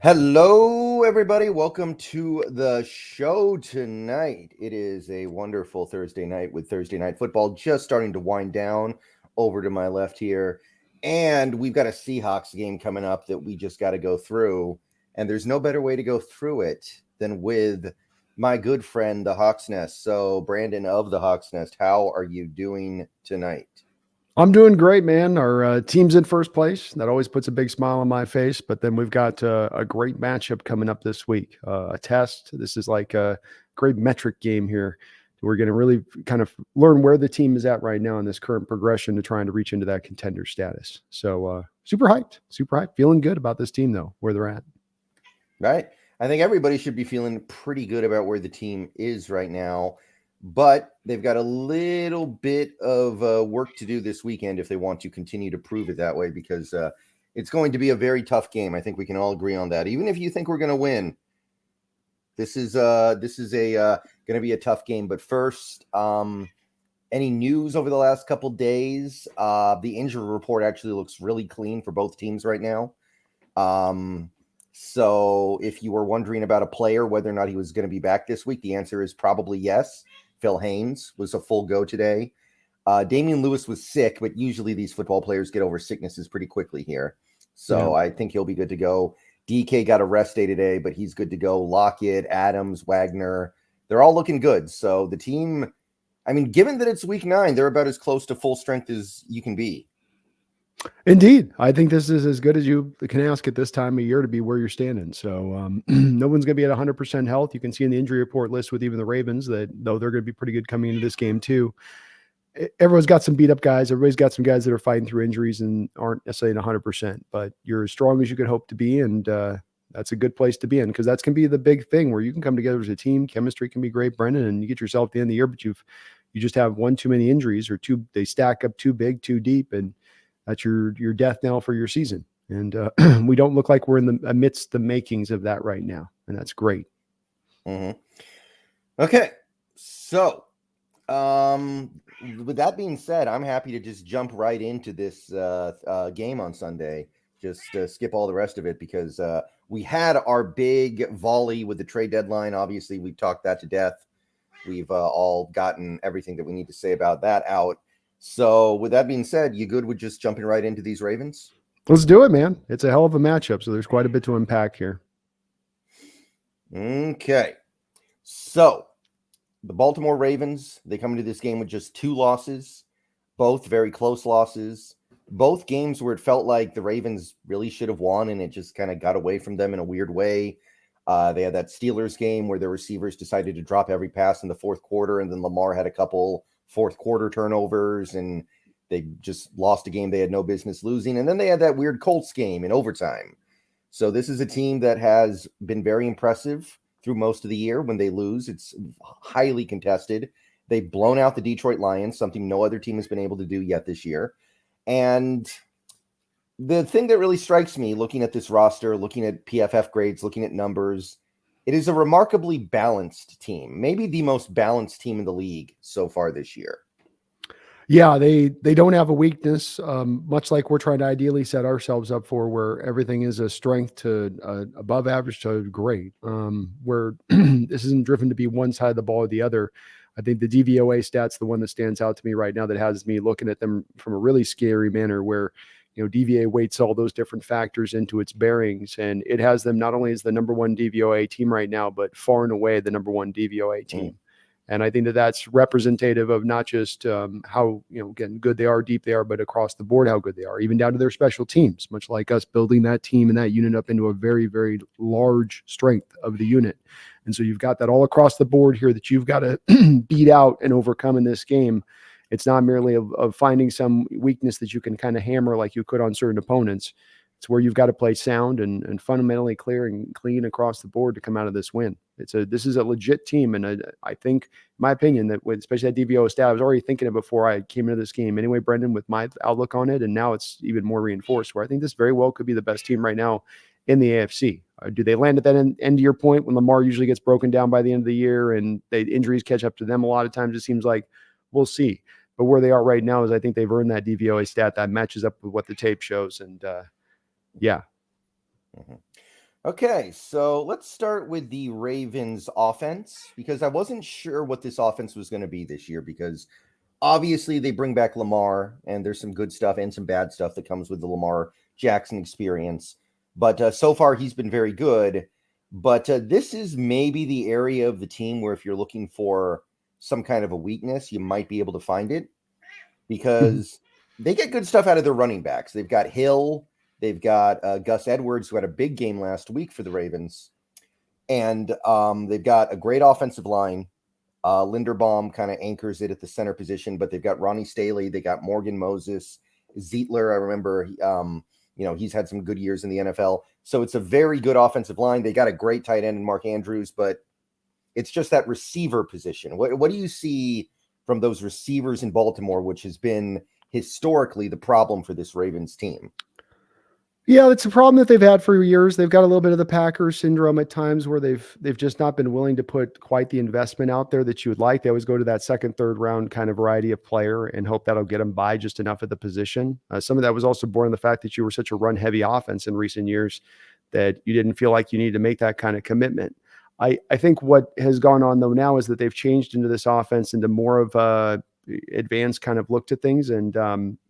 Hello, everybody. Welcome to the show tonight. It is a wonderful Thursday night with Thursday Night Football just starting to wind down over to my left here. And we've got a Seahawks game coming up that we just got to go through. And there's no better way to go through it than with my good friend, the Hawks Nest. So, Brandon of the Hawks Nest, how are you doing tonight? I'm doing great, man. Our team's in first place. That always puts a big smile on my face. But then we've got a great matchup coming up this week. A test. This is like a great metric game here. We're going to really kind of learn where the team is at right now in this current progression to trying to reach into that contender status. So super hyped, Feeling good about this team, though, where they're at. Right. I think everybody should be feeling pretty good about where the team is right now. But they've got a little bit of work to do this weekend if they want to continue to prove it that way, because it's going to be a very tough game. I think we can all agree on that. Even if you think we're going to win, this is going to be a tough game. But first, any news over the last couple days? The injury report actually looks really clean for both teams right now. So if you were wondering about a player, whether or not he was going to be back this week, the answer is probably yes. Phil Haynes was a full go today. Damian Lewis was sick, but usually these football players get over sicknesses pretty quickly here. So yeah. I think he'll be good to go. DK got a rest day today, but he's good to go. Lockett, Adams, Wagner, they're all looking good. So the team, I mean, given that it's week 9, they're about as close to full strength as you can be. Indeed. I think this is as good as you can ask at this time of year to be where you're standing. So no one's going to be at 100% health. You can see in the injury report list with even the Ravens that though they're going to be pretty good coming into this game too. Everyone's got some beat up guys. Everybody's got some guys that are fighting through injuries and aren't necessarily at 100%, but you're as strong as you could hope to be. And that's a good place to be in, because that's going to be the big thing where you can come together as a team. Chemistry can be great, Brendan, and you get yourself at the end of the year, but you just have one too many injuries, or they stack up too big, too deep, and that's your death knell for your season. And we don't look like we're in the amidst the makings of that right now. And that's great. Mm-hmm. Okay. So with that being said, I'm happy to just jump right into this game on Sunday. Just skip all the rest of it, because we had our big volley with the trade deadline. Obviously, we've talked that to death. We've all gotten everything that we need to say about that out. So with that being said, you good with just jumping right into these Ravens? Let's do it, man. It's a hell of a matchup, so there's quite a bit to unpack here. Okay. So the Baltimore Ravens, they come into this game with just 2 losses, both very close losses, both games where it felt like the Ravens really should have won, and it just kind of got away from them in a weird way. They had that Steelers game where their receivers decided to drop every pass in the fourth quarter, and then Lamar had a couple fourth quarter turnovers, and they just lost a game they had no business losing. And then they had that weird Colts game in overtime. So this is a team that has been very impressive through most of the year. When they lose, it's highly contested. They've blown out the Detroit Lions, something no other team has been able to do yet this year. And the thing that really strikes me looking at this roster, looking at PFF grades, looking at numbers, it is a remarkably balanced team, maybe the most balanced team in the league so far this year. Yeah, they don't have a weakness, much like we're trying to ideally set ourselves up for, where everything is a strength to above average to great, where this isn't driven to be one side of the ball or the other. I think the DVOA stat's the one that stands out to me right now that has me looking at them from a really scary manner, where DVOA weights all those different factors into its bearings, and it has them not only as the number 1 DVOA team right now, but far and away the number 1 DVOA team. And I think that that's representative of not just how, again, good they are, deep they are, but across the board how good they are, even down to their special teams, much like us building that team and that unit up into a very, very large strength of the unit. And so you've got that all across the board here that you've got to beat out and overcome in this game. It's not merely of finding some weakness that you can kind of hammer like you could on certain opponents. It's where you've got to play sound and fundamentally clear and clean across the board to come out of this win. This is a legit team, and I think, in my opinion, that especially that DVO stat, I was already thinking it before I came into this game anyway, Brendan, with my outlook on it, and now it's even more reinforced, where I think this very well could be the best team right now in the AFC. Do they land at that end of your point when Lamar usually gets broken down by the end of the year and injuries catch up to them a lot of times? It seems like we'll see. But where they are right now is I think they've earned that DVOA stat that matches up with what the tape shows. And yeah. Mm-hmm. Okay, so let's start with the Ravens offense because I wasn't sure what this offense was going to be this year because obviously they bring back Lamar and there's some good stuff and some bad stuff that comes with the Lamar Jackson experience. But so far he's been very good. But this is maybe the area of the team where if you're looking for some kind of a weakness, you might be able to find it because they get good stuff out of their running backs. They've got Hill. They've got Gus Edwards, who had a big game last week for the Ravens. And they've got a great offensive line. Linderbaum kind of anchors it at the center position, but they've got Ronnie Staley. They got Morgan Moses. Zietler, I remember, he's had some good years in the NFL. So it's a very good offensive line. They got a great tight end in Mark Andrews, but it's just that receiver position. What do you see from those receivers in Baltimore, which has been historically the problem for this Ravens team? Yeah, it's a problem that they've had for years. They've got a little bit of the Packers syndrome at times where they've just not been willing to put quite the investment out there that you would like. They always go to that second, third round kind of variety of player and hope that'll get them by just enough at the position. Some of that was also born of the fact that you were such a run-heavy offense in recent years that you didn't feel like you needed to make that kind of commitment. I think what has gone on though now is that they've changed into this offense into more of a advanced kind of look to things. And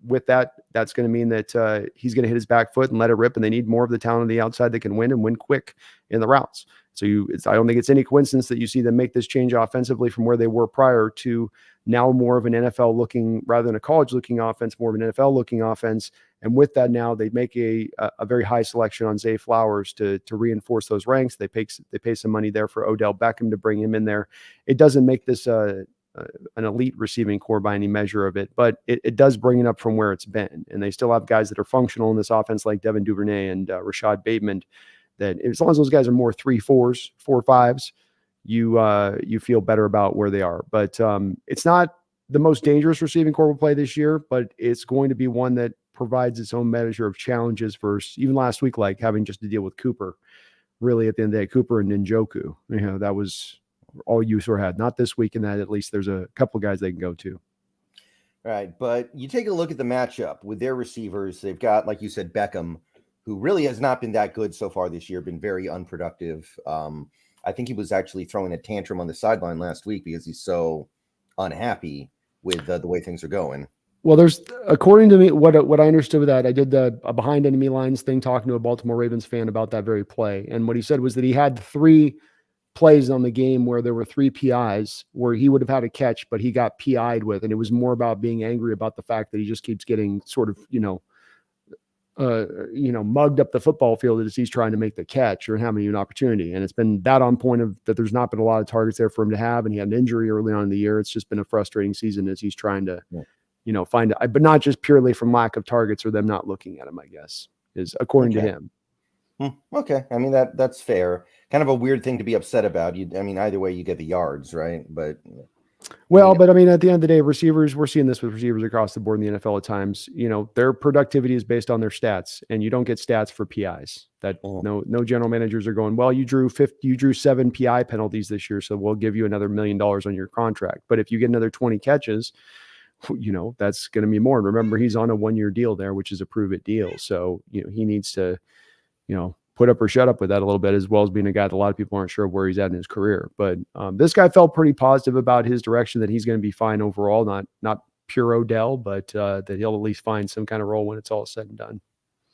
with that, that's going to mean that he's going to hit his back foot and let it rip. And they need more of the talent on the outside that can win and win quick in the routes. So I don't think it's any coincidence that you see them make this change offensively from where they were prior to now more of an NFL looking rather than a college looking offense, more of an NFL looking offense. And with that, now they make a very high selection on Zay Flowers to reinforce those ranks. They pay some money there for Odell Beckham to bring him in there. It doesn't make this an elite receiving core by any measure of it, but it does bring it up from where it's been. And they still have guys that are functional in this offense like Devin Duvernay and Rashad Bateman, that as long as those guys are more 3-4s, 4-5s, you feel better about where they are. But it's not the most dangerous receiving core we'll play this year, but it's going to be one that provides its own measure of challenges versus even last week, like having just to deal with Cooper. Really, at the end of the day, Cooper and Njoku, that was all you sort of had. Not this week, in that at least there's a couple of guys they can go to. Right, but you take a look at the matchup with their receivers. They've got, like you said, Beckham, who really has not been that good so far this year, been very unproductive. I think he was actually throwing a tantrum on the sideline last week because he's so unhappy with the way things are going. Well, there's, according to me, what I understood with that, I did a behind enemy lines thing talking to a Baltimore Ravens fan about that very play. And what he said was that he had 3 plays on the game where there were 3 PIs where he would have had a catch, but he got PI'd with. And it was more about being angry about the fact that he just keeps getting sort of, mugged up the football field as he's trying to make the catch or having an opportunity. And it's been that on point of that there's not been a lot of targets there for him to have. And he had an injury early on in the year. It's just been a frustrating season as he's trying to, find, but not just purely from lack of targets or them not looking at him, I guess, is according to him. Okay. I mean, that's fair. Kind of a weird thing to be upset about. Either way you get the yards, right? But but at the end of the day, receivers, we're seeing this with receivers across the board in the NFL at times. Their productivity is based on their stats, and you don't get stats for PIs. No general managers are going, well, you drew 7 PI penalties this year, so we'll give you another $1 million on your contract. But if you get another 20 catches, that's going to be more. And remember, he's on a 1-year deal there, which is a prove it deal. So, he needs to, put up or shut up with that a little bit, as well as being a guy that a lot of people aren't sure where he's at in his career. But this guy felt pretty positive about his direction, that he's going to be fine overall, not pure Odell, but that he'll at least find some kind of role when it's all said and done.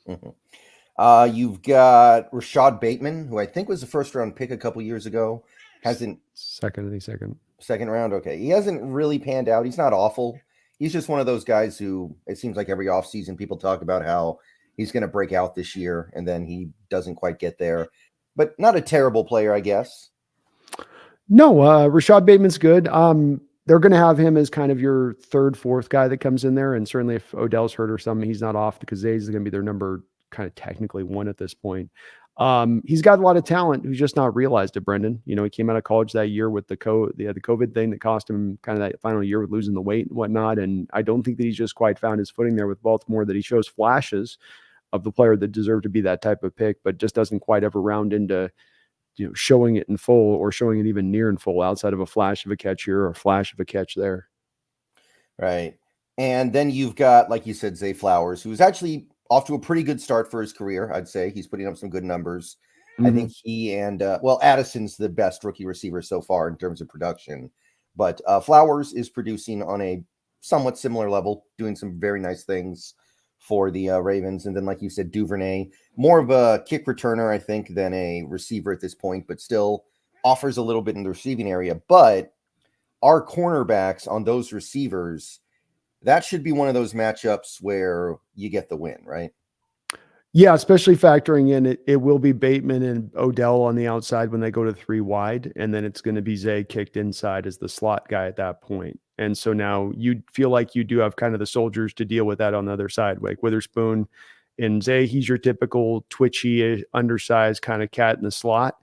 Mm-hmm. You've got Rashad Bateman, who I think was a first-round pick a couple years ago. Second round. Okay. He hasn't really panned out. He's not awful. He's just one of those guys who it seems like every offseason people talk about how he's going to break out this year, and then he doesn't quite get there. But not a terrible player, I guess. No, Rashad Bateman's good. They're going to have him as kind of your 3rd, 4th guy that comes in there. And certainly if Odell's hurt or something, he's not off because Zay's going to be their number kind of technically 1 at this point. He's got a lot of talent who's just not realized it, Brendan. He came out of college that year with the COVID thing that cost him kind of that final year with losing the weight and whatnot. And I don't think that he's just quite found his footing there with Baltimore, that he shows flashes of the player that deserved to be that type of pick, but just doesn't quite ever round into, showing it in full or showing it even near in full outside of a flash of a catch here or a flash of a catch there. Right. And then you've got, like you said, Zay Flowers, who's actually off to a pretty good start for his career. I'd say he's putting up some good numbers. I think he and Addison's the best rookie receiver so far in terms of production, but Flowers is producing on a somewhat similar level, doing some very nice things for the Ravens. And then, like you said, Duvernay, more of a kick returner, I think, than a receiver at this point, but still offers a little bit in the receiving area. But our cornerbacks on those receivers, that should be one of those matchups where you get the win, right? Yeah, especially factoring in it will be Bateman and Odell on the outside when they go to 3 wide, and then it's going to be Zay kicked inside as the slot guy at that point. And so now you feel like you do have kind of the soldiers to deal with that on the other side, like Witherspoon and Zay. He's your typical twitchy, undersized kind of cat in the slot.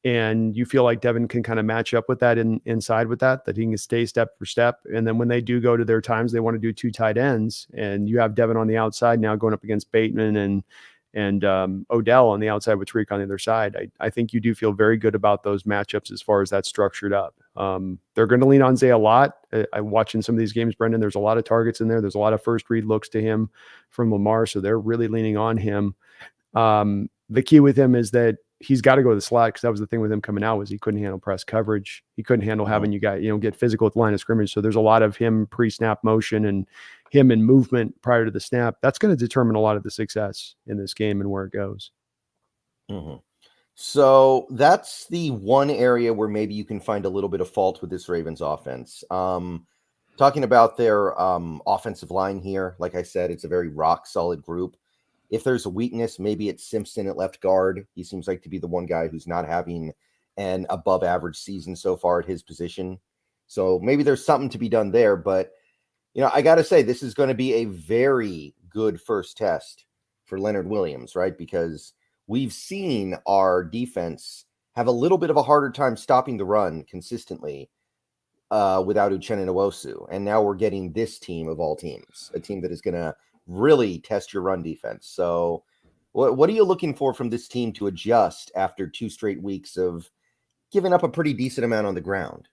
And you feel like Devin can kind of match up with that inside with that he can stay step for step. And then when they do go to their times, they want to do 2 tight ends, and you have Devin on the outside now going up against Bateman and Odell on the outside with Tariq on the other side. I think you do feel very good about those matchups as far as that's structured up. They're going to lean on Zay a lot. I'm watching some of these games, Brendan. There's a lot of targets in there. There's a lot of first read looks to him from Lamar, so they're really leaning on him. The key with him is that he's got to go to the slot, because that was the thing with him coming out, was he couldn't handle press coverage. He couldn't handle having you guys, get physical with line of scrimmage. So there's a lot of him pre-snap motion and him in movement prior to the snap. That's going to determine a lot of the success in this game and where it goes. So that's the one area where maybe you can find a little bit of fault with this Ravens offense. Talking about their offensive line here, like I said, it's a very rock solid group. If there's a weakness, maybe it's Simpson at left guard. He seems like to be the one guy who's not having an above average season so far at his position. So maybe there's something to be done there. But, I got to say, this is going to be a very good first test for Leonard Williams, right? Because we've seen our defense have a little bit of a harder time stopping the run consistently without Uchenna Nwosu. And now we're getting this team of all teams, a team that is going to really test your run defense. So what are you looking for from this team to adjust after 2 straight weeks of giving up a pretty decent amount on the ground?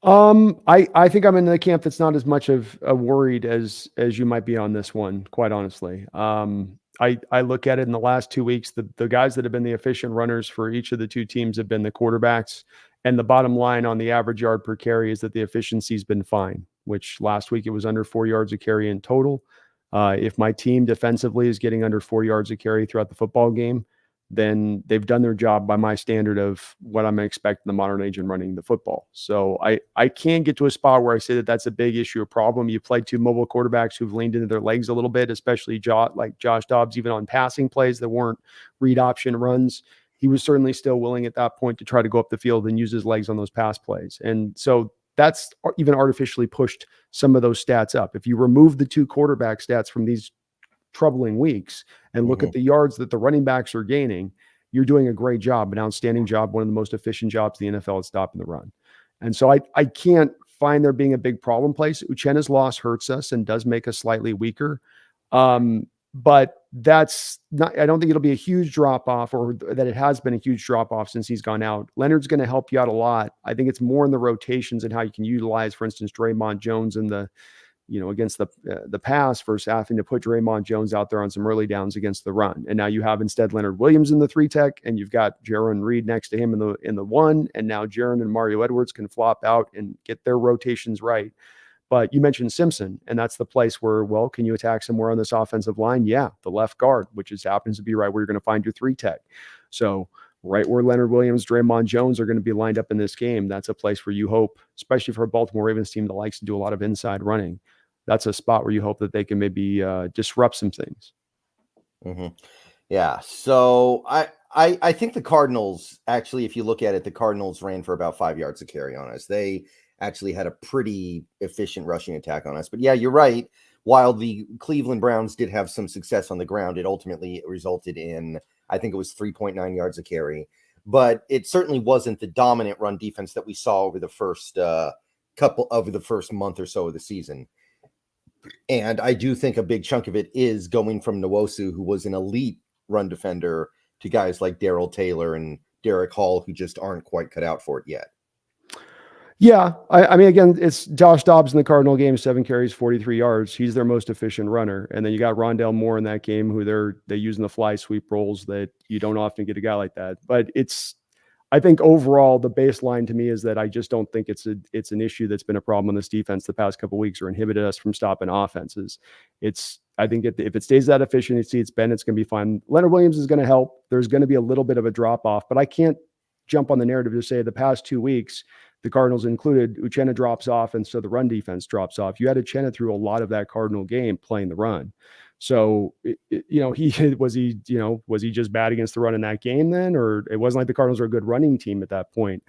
I think I'm in the camp that's not as much of a worried as you might be on this one, quite honestly. I look at it in the last 2 weeks, the guys that have been the efficient runners for each of the 2 teams have been the quarterbacks. And the bottom line on the average yard per carry is that the efficiency's been fine, which last week it was under 4 yards a carry in total. If my team defensively is getting under 4 yards a carry throughout the football game, then they've done their job by my standard of what I'm expecting the modern age in running the football. So I can get to a spot where I say that that's a big issue, a problem. You played 2 mobile quarterbacks who've leaned into their legs a little bit, especially Josh Dobbs, even on passing plays that weren't read option runs. He was certainly still willing at that point to try to go up the field and use his legs on those pass plays. And so that's even artificially pushed some of those stats up. If you remove the 2 quarterback stats from these troubling weeks and look at the yards that the running backs are gaining, you're doing a great job, an outstanding job, one of the most efficient jobs in the NFL at stopping the run. And so I can't find there being a big problem place. Uchenna's loss hurts us and does make us slightly weaker. But that's not, I don't think it'll be a huge drop off, or that it has been a huge drop off since he's gone out. Leonard's going to help you out a lot. I think it's more in the rotations and how you can utilize, for instance, Draymond Jones in the, against the pass versus having to put Draymond Jones out there on some early downs against the run. And now you have instead Leonard Williams in the 3 tech, and you've got Jaron Reed next to him in the 1. And now Jaron and Mario Edwards can flop out and get their rotations right. But you mentioned Simpson, and that's the place where, well, can you attack somewhere on this offensive line? Yeah, the left guard, which happens to be right where you're going to find your 3 tech. So right where Leonard Williams, Draymond Jones are going to be lined up in this game, that's a place where you hope, especially for a Baltimore Ravens team that likes to do a lot of inside running, that's a spot where you hope that they can maybe disrupt some things. Yeah. So I think the Cardinals, actually, if you look at it, the Cardinals ran for about 5 yards a carry on us. They actually had a pretty efficient rushing attack on us. But yeah, you're right. While the Cleveland Browns did have some success on the ground, it ultimately resulted in, I think it was 3.9 yards a carry. But it certainly wasn't the dominant run defense that we saw over the first first month or so of the season. And I do think a big chunk of it is going from Nwosu, who was an elite run defender, to guys like Darrell Taylor and Derek Hall, who just aren't quite cut out for it yet. Yeah. I mean, again, it's Josh Dobbs in the Cardinal game, 7 carries, 43 yards. He's their most efficient runner. And then you got Rondale Moore in that game who they're using the fly sweep roles that you don't often get a guy like that. But I think overall the baseline to me is that I just don't think it's an issue that's been a problem on this defense the past couple of weeks or inhibited us from stopping offenses. I think if it stays that efficiency it's been, it's going to be fine. Leonard Williams is going to help. There's going to be a little bit of a drop off, but I can't jump on the narrative to say the past 2 weeks, the Cardinals included, Uchenna drops off, and so the run defense drops off. You had Uchenna through a lot of that Cardinal game playing the run. So, was he just bad against the run in that game then? Or it wasn't like the Cardinals were a good running team at that point.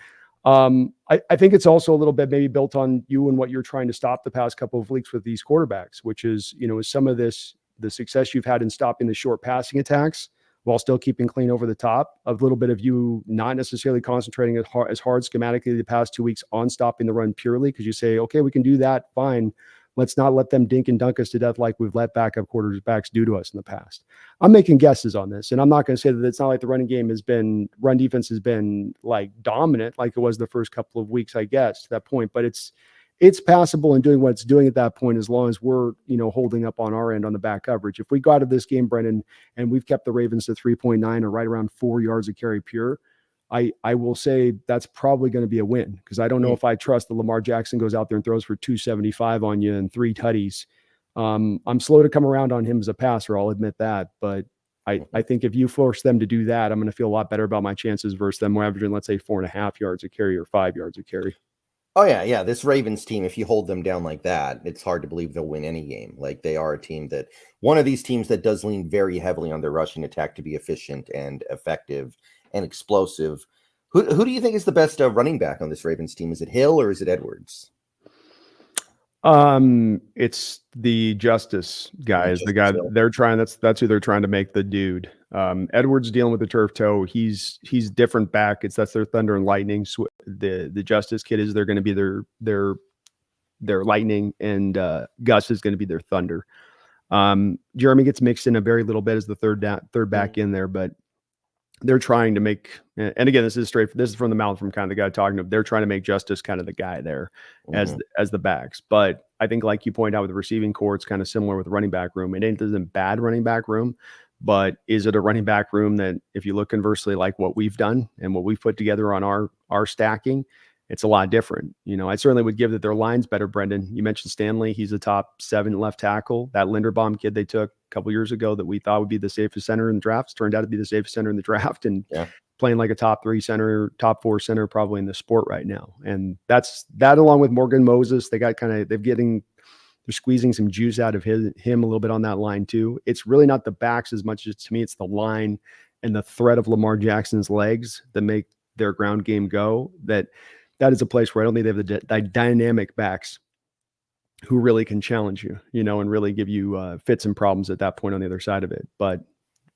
I think it's also a little bit maybe built on you and what you're trying to stop the past couple of weeks with these quarterbacks, which is, is some of the success you've had in stopping the short passing attacks while still keeping clean over the top, a little bit of you not necessarily concentrating as hard schematically the past 2 weeks on stopping the run purely because you say, okay, we can do that, fine. Let's not let them dink and dunk us to death like we've let backup quarterbacks do to us in the past. I'm making guesses on this, and I'm not going to say that it's not like the run defense has been like dominant like it was the first couple of weeks, I guess, to that point, but it's passable and doing what it's doing at that point as long as we're, holding up on our end on the back coverage. If we go out of this game, Brendan, and we've kept the Ravens to 3.9 or right around 4 yards a carry pure, I will say that's probably going to be a win because I don't know if I trust that Lamar Jackson goes out there and throws for 275 on you and 3 tutties. I'm slow to come around on him as a passer, I'll admit that. But I think if you force them to do that, I'm going to feel a lot better about my chances versus them averaging, let's say, 4.5 yards a carry or 5 yards a carry. Oh, yeah. This Ravens team, if you hold them down like that, it's hard to believe they'll win any game. Like they are a team one of these teams that does lean very heavily on their rushing attack to be efficient and effective and explosive. Who do you think is the best running back on this Ravens team? Is it Hill or is it Edwards? It's the Justice guy. Is the guy Hill. they're trying. That's who they're trying to make the dude. Edwards dealing with the turf toe. He's different back. That's their thunder and lightning. The Justice kid is they're going to be their lightning, and Gus is going to be their thunder. Jeremy gets mixed in a very little bit as the third back in there, but they're trying to make, and again, this is from the mouth from kind of the guy talking to, they're trying to make Justice kind of the guy there as the backs. But I think like you point out with the receiving core, it's kind of similar with the running back room. It isn't bad running back room, but is it a running back room that if you look conversely, like what we've done and what we've put together on our stacking, it's a lot different. I certainly would give that their line's better, Brendan. You mentioned Stanley. He's a top 7 left tackle. That Linderbaum kid they took a couple years ago that we thought would be the safest center in the drafts turned out to be the safest center in the draft and playing like a top 3 center, top 4 center probably in the sport right now. And that along with Morgan Moses, they're squeezing some juice out of him a little bit on that line too. It's really not the backs as much as to me, it's the line and the threat of Lamar Jackson's legs that make their ground game go. That is a place where I don't think they have the dynamic backs who really can challenge you, and really give you fits and problems at that point on the other side of it. But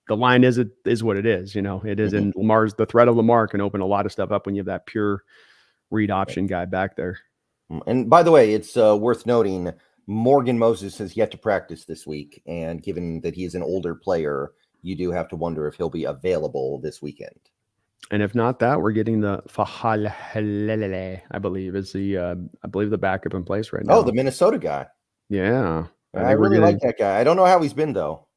the line is what it is, it is. And the threat of Lamar can open a lot of stuff up when you have that pure read option guy back there. And by the way, it's worth noting Morgan Moses has yet to practice this week. And given that he is an older player, you do have to wonder if he'll be available this weekend. And if not that, we're getting the Fahal, I believe, is the backup in place right now. Oh, the Minnesota guy. Yeah. I really like that guy. I don't know how he's been, though.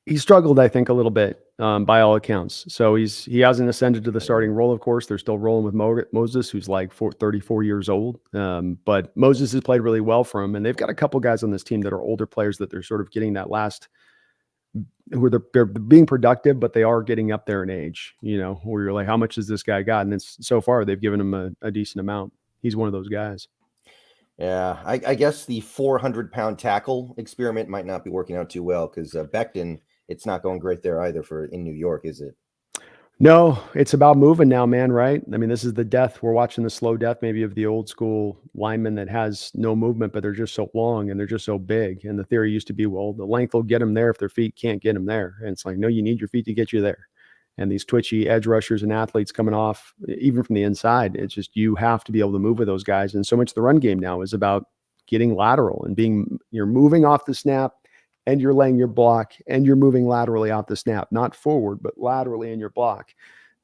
He struggled, I think, a little bit by all accounts. So he hasn't ascended to the starting role, of course. They're still rolling with Moses, who's like 34 years old. But Moses has played really well for him. And they've got a couple guys on this team that are older players that they're sort of getting that last – where they're being productive, but they are getting up there in age, where you're like, how much has this guy got? And so far they've given him a decent amount. He's one of those guys. Yeah. I guess the 400-pound tackle experiment might not be working out too well because Becton, it's not going great there either in New York, is it? No, it's about moving now, man, right? I mean, this is the death. We're watching the slow death maybe of the old school lineman that has no movement, but they're just so long and they're just so big. And the theory used to be, well, the length will get them there if their feet can't get them there. And it's like, no, you need your feet to get you there. And these twitchy edge rushers and athletes coming off, even from the inside, it's just you have to be able to move with those guys. And so much of the run game now is about getting lateral and you're moving off the snap and you're laying your block and you're moving laterally off the snap, not forward, but laterally in your block.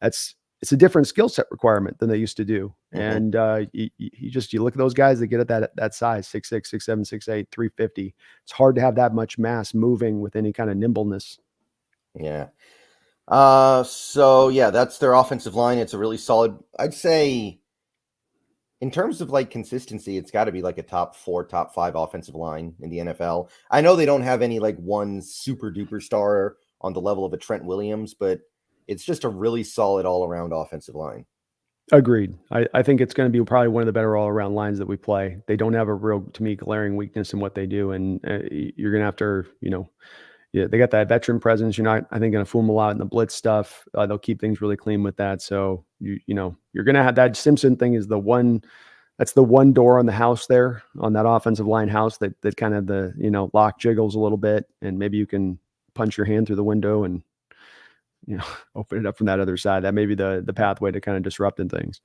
It's it's a different skill set requirement than they used to do. Mhm. And you look at those guys that get at that size, 6'6", 6'7", 6'8", 350. It's hard to have that much mass moving with any kind of nimbleness. Yeah. So yeah, that's their offensive line. It's a really solid, I'd say in terms of like consistency, it's got to be like a top 4, top 5 offensive line in the NFL. I know they don't have any like one super duper star on the level of a Trent Williams, but it's just a really solid all around offensive line. Agreed. I think it's going to be probably one of the better all around lines that we play. They don't have a real, to me, glaring weakness in what they do. And you're going to have to, yeah, they got that veteran presence. You're not, I think, going to fool them a lot in the blitz stuff. They'll keep things really clean with that. So you're going to have that Simpson thing is the one. That's the one door on the house there on that offensive line house that kind of the lock jiggles a little bit, and maybe you can punch your hand through the window and open it up from that other side. That may be the pathway to kind of disrupting things.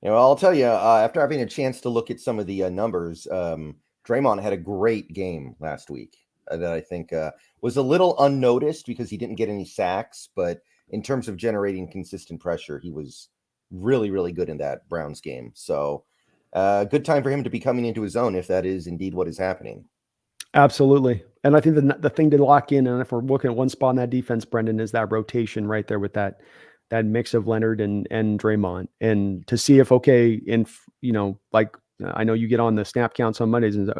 I'll tell you, after having a chance to look at some of the numbers, Draymond had a great game last week that I think was a little unnoticed because he didn't get any sacks. But in terms of generating consistent pressure, he was really, really good in that Browns game. So good time for him to be coming into his own if that is indeed what is happening. Absolutely. And I think the thing to lock in, and if we're looking at one spot in that defense, Brendan, is that rotation right there with that mix of Leonard and Draymond, and to see if like I know you get on the snap counts on Mondays, and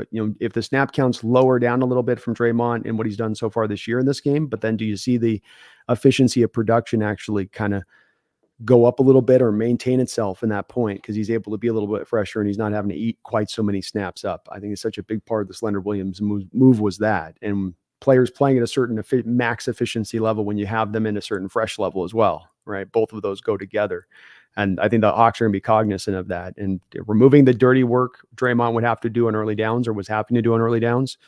if the snap counts lower down a little bit from Draymond and what he's done so far this year in this game, but then do you see the efficiency of production actually kind of go up a little bit or maintain itself in that point because he's able to be a little bit fresher and he's not having to eat quite so many snaps up. I think it's such a big part of this Leonard Williams move was that. And players playing at a certain max efficiency level when you have them in a certain fresh level as well, right? Both of those go together. And I think the Hawks are going to be cognizant of that. And removing the dirty work Draymond would have to do on early downs or was having to do on early downs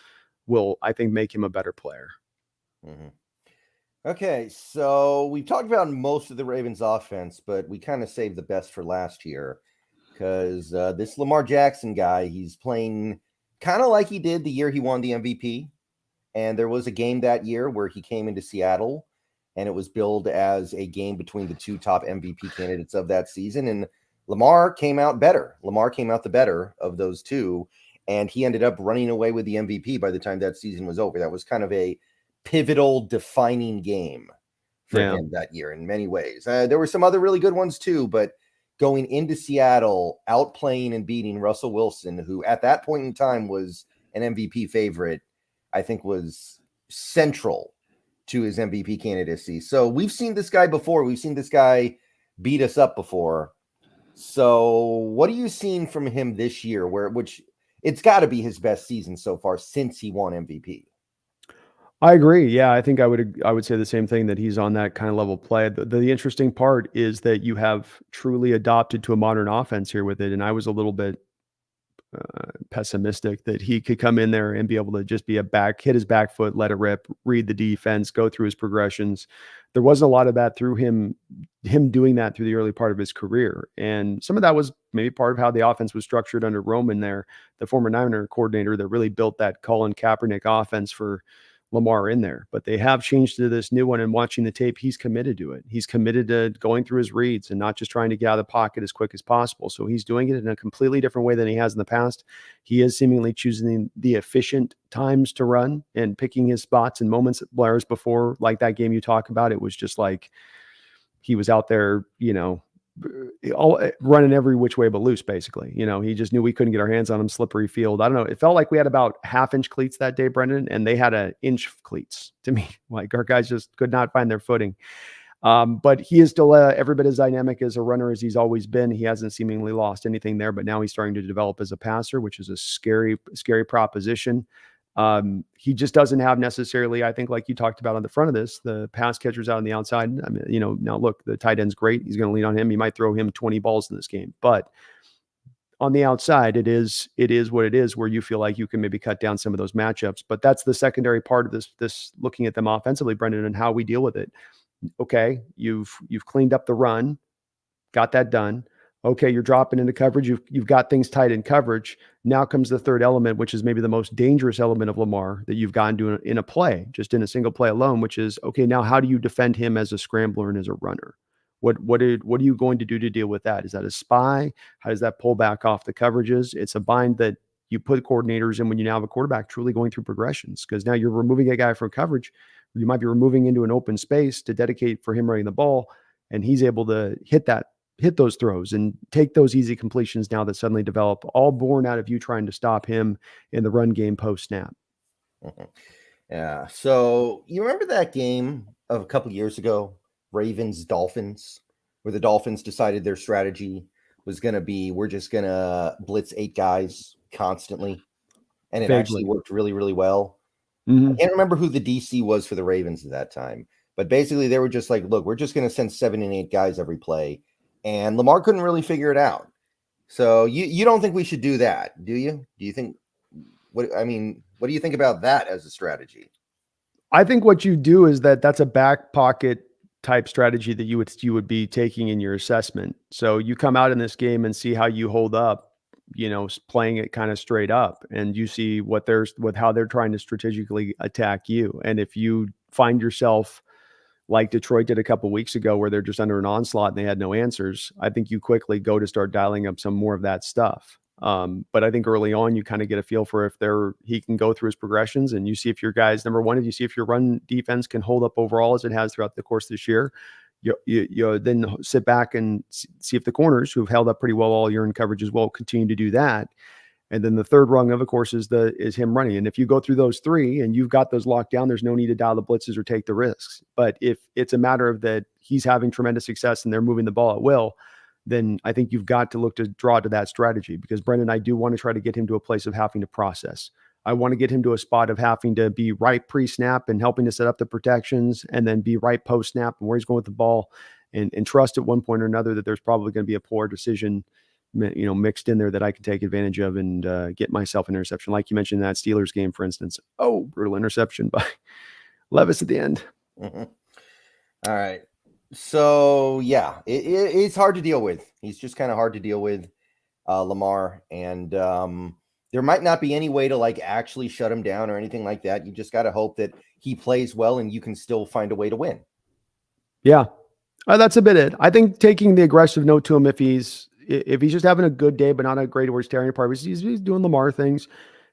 will, I think, make him a better player. Mm-hmm. Okay, so we've talked about most of the Ravens offense, but we kind of saved the best for last here because this Lamar Jackson guy, he's playing kind of like he did the year he won the MVP. And there was a game that year where he came into Seattle and it was billed as a game between the 2 top MVP candidates of that season. And Lamar came out better. Lamar came out the better of those 2. And he ended up running away with the MVP by the time that season was over. That was kind of a pivotal defining game for him that year in many ways. There were some other really good ones too, but going into Seattle, outplaying and beating Russell Wilson, who at that point in time was an MVP favorite, I think was central to his MVP candidacy. So we've seen this guy before. We've seen this guy beat us up before. So what are you seeing from him this year, which it's got to be his best season so far since he won MVP? I agree. Yeah, I think I would say the same thing, that he's on that kind of level play. The interesting part is that you have truly adopted to a modern offense here with it, and I was a little bit pessimistic that he could come in there and be able to just be hit his back foot, let it rip, read the defense, go through his progressions. There wasn't a lot of that through him doing that through the early part of his career. And some of that was maybe part of how the offense was structured under Roman there, the former Niner coordinator that really built that Colin Kaepernick offense for Lamar in there. But they have changed to this new one, and watching the tape, he's committed to it. He's committed to going through his reads and not just trying to get out of the pocket as quick as possible. So he's doing it in a completely different way than he has in the past. He is seemingly choosing the efficient times to run and picking his spots and moments. Whereas before, like that game you talk about, it was just like he was out there, all running every which way but loose, basically. He just knew we couldn't get our hands on him. Slippery field. I don't know. It felt like we had about 1/2-inch cleats that day, Brendan, and they had 1-inch cleats to me. Like our guys just could not find their footing. But he is still every bit as dynamic as a runner as he's always been. He hasn't seemingly lost anything there, but now he's starting to develop as a passer, which is a scary, scary proposition. He just doesn't have necessarily, I think, like you talked about on the front of this, the pass catchers out on the outside. I mean, now look, the tight end's great. He's going to lean on him. He might throw him 20 balls in this game, but on the outside, it is what it is, where you feel like you can maybe cut down some of those matchups. But that's the secondary part of this looking at them offensively, Brendan, and how we deal with it. Okay, you've cleaned up the run, got that done. Okay, you're dropping into coverage. You've got things tight in coverage. Now comes the third element, which is maybe the most dangerous element of Lamar that you've gotten to in a play, just in a single play alone, which is, okay, now how do you defend him as a scrambler and as a runner? What are you going to do to deal with that? Is that a spy? How does that pull back off the coverages? It's a bind that you put coordinators in when you now have a quarterback truly going through progressions, because now you're removing a guy from coverage. You might be removing into an open space to dedicate for him running the ball, and he's able to hit those throws and take those easy completions now that suddenly develop, all born out of you trying to stop him in the run game post snap. Yeah. So you remember that game of a couple years ago, Ravens Dolphins, where the Dolphins decided their strategy was going to be, we're just going to blitz 8 guys constantly. And it actually worked really, really well. I can't remember who the DC was for the Ravens at that time, but basically they were just like, look, we're just going to send 7 and 8 guys every play. And Lamar couldn't really figure it out. So you don't think we should do that, do you? Do you think what do you think about that as a strategy? I think what you do is that's a back pocket type strategy that you would be taking in your assessment. So you come out in this game and see how you hold up, playing it kind of straight up, and you see how they're trying to strategically attack you. And if you find yourself like Detroit did a couple weeks ago, where they're just under an onslaught and they had no answers, I think you quickly go to start dialing up some more of that stuff. But I think early on, you kind of get a feel for if he can go through his progressions, and you see if your guys, number one, if you see if your run defense can hold up overall as it has throughout the course of this year. You then sit back and see if the corners, who've held up pretty well all year in coverage as well, continue to do that. And then the third rung of a course is him running. And if you go through those 3 and you've got those locked down, there's no need to dial the blitzes or take the risks. But if it's a matter of that he's having tremendous success and they're moving the ball at will, then I think you've got to look to draw to that strategy, because Brendan, I do want to try to get him to a place of having to process. I want to get him to a spot of having to be right pre-snap and helping to set up the protections, and then be right post-snap and where he's going with the ball, and trust at one point or another that there's probably going to be a poor decision mixed in there that I can take advantage of and get myself an interception. Like you mentioned in that Steelers game, for instance. Oh, brutal interception by Levis at the end. All right. So, yeah, it's hard to deal with. He's just kind of hard to deal with, Lamar. And there might not be any way to actually shut him down or anything like that. You just got to hope that he plays well and you can still find a way to win. Yeah, that's a bit it. I think taking the aggressive note to him, if he's just having a good day, but not a great where he's tearing apart, he's doing Lamar things.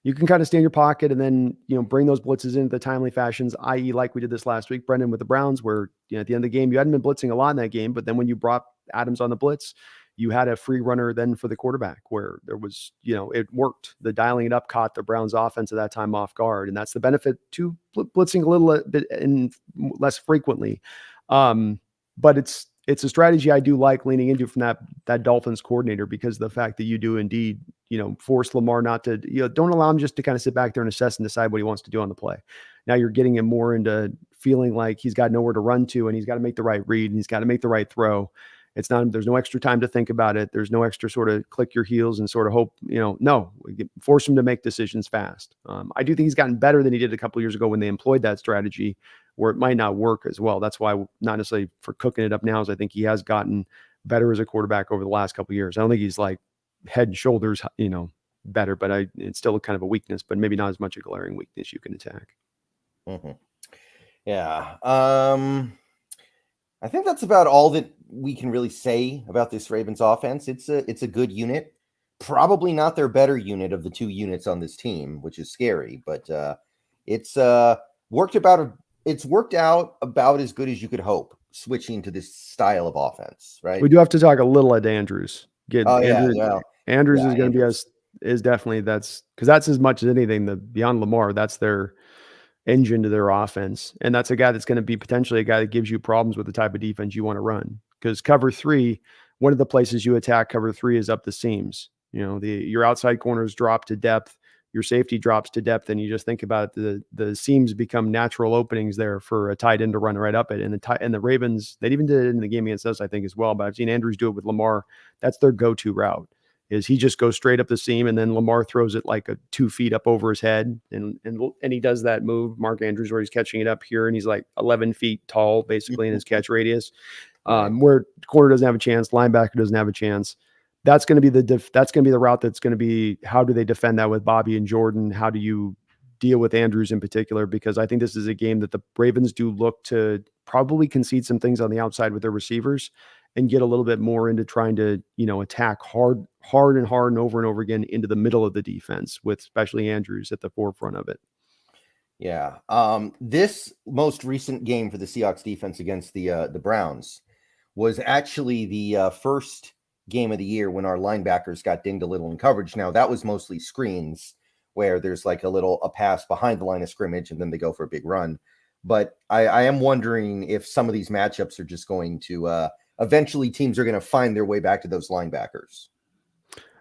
You can kind of stay in your pocket and then, bring those blitzes into the timely fashions, i.e. like we did this last week, Brendan, with the Browns, where, at the end of the game, you hadn't been blitzing a lot in that game, but then when you brought Adams on the blitz, you had a free runner then for the quarterback, where there was, it worked. The dialing it up caught the Browns offense at that time off guard. And that's the benefit to blitzing a little bit and less frequently. But it's a strategy I do like leaning into from that Dolphins coordinator, because of the fact that you do indeed, force Lamar not to, don't allow him just to kind of sit back there and assess and decide what he wants to do on the play. Now you're getting him more into feeling like he's got nowhere to run to, and he's got to make the right read, and he's got to make the right throw. There's no extra time to think about it. There's no extra sort of click your heels and sort of hope, force him to make decisions fast. I do think he's gotten better than he did a couple of years ago when they employed that strategy, where it might not work as well. That's why, not necessarily for cooking it up now, is I think he has gotten better as a quarterback over the last couple of years. I don't think he's head and shoulders, better, but it's still kind of a weakness, but maybe not as much a glaring weakness you can attack. Mm-hmm. Yeah. I think that's about all that we can really say about this Ravens offense. It's a good unit, probably not their better unit of the 2 units on this team, which is scary, but it's worked out about as good as you could hope, switching to this style of offense, right? We do have to talk a little at Andrews. Andrews is going to be is definitely, because that's as much as anything, beyond Lamar, that's their engine to their offense. And that's a guy that's going to be potentially a guy that gives you problems with the type of defense you want to run. Because cover 3, one of the places you attack cover 3 is up the seams. Your outside corners drop to depth, your safety drops to depth, and you just think about it, the seams become natural openings there for a tight end to run right up it. And the Ravens, they even did it in the game against us, I think, as well. But I've seen Andrews do it with Lamar. That's their go-to route. Is he just goes straight up the seam, and then Lamar throws it 2 feet up over his head, and he does that move, Mark Andrews, where he's catching it up here, and he's 11 feet tall basically in his catch radius, where corner doesn't have a chance, linebacker doesn't have a chance. That's going to be the route that's going to be, how do they defend that with Bobby and Jordan? How do you deal with Andrews in particular? Because I think this is a game that the Ravens do look to probably concede some things on the outside with their receivers, and get a little bit more into trying to, attack hard and over again into the middle of the defense, with especially Andrews at the forefront of it. Yeah. This most recent game for the Seahawks defense against the Browns was actually the first game of the year when our linebackers got dinged a little in coverage. Now, that was mostly screens where there's like a pass behind the line of scrimmage and then they go for a big run. But I am wondering if some of these matchups are just going to eventually teams are going to find their way back to those linebackers.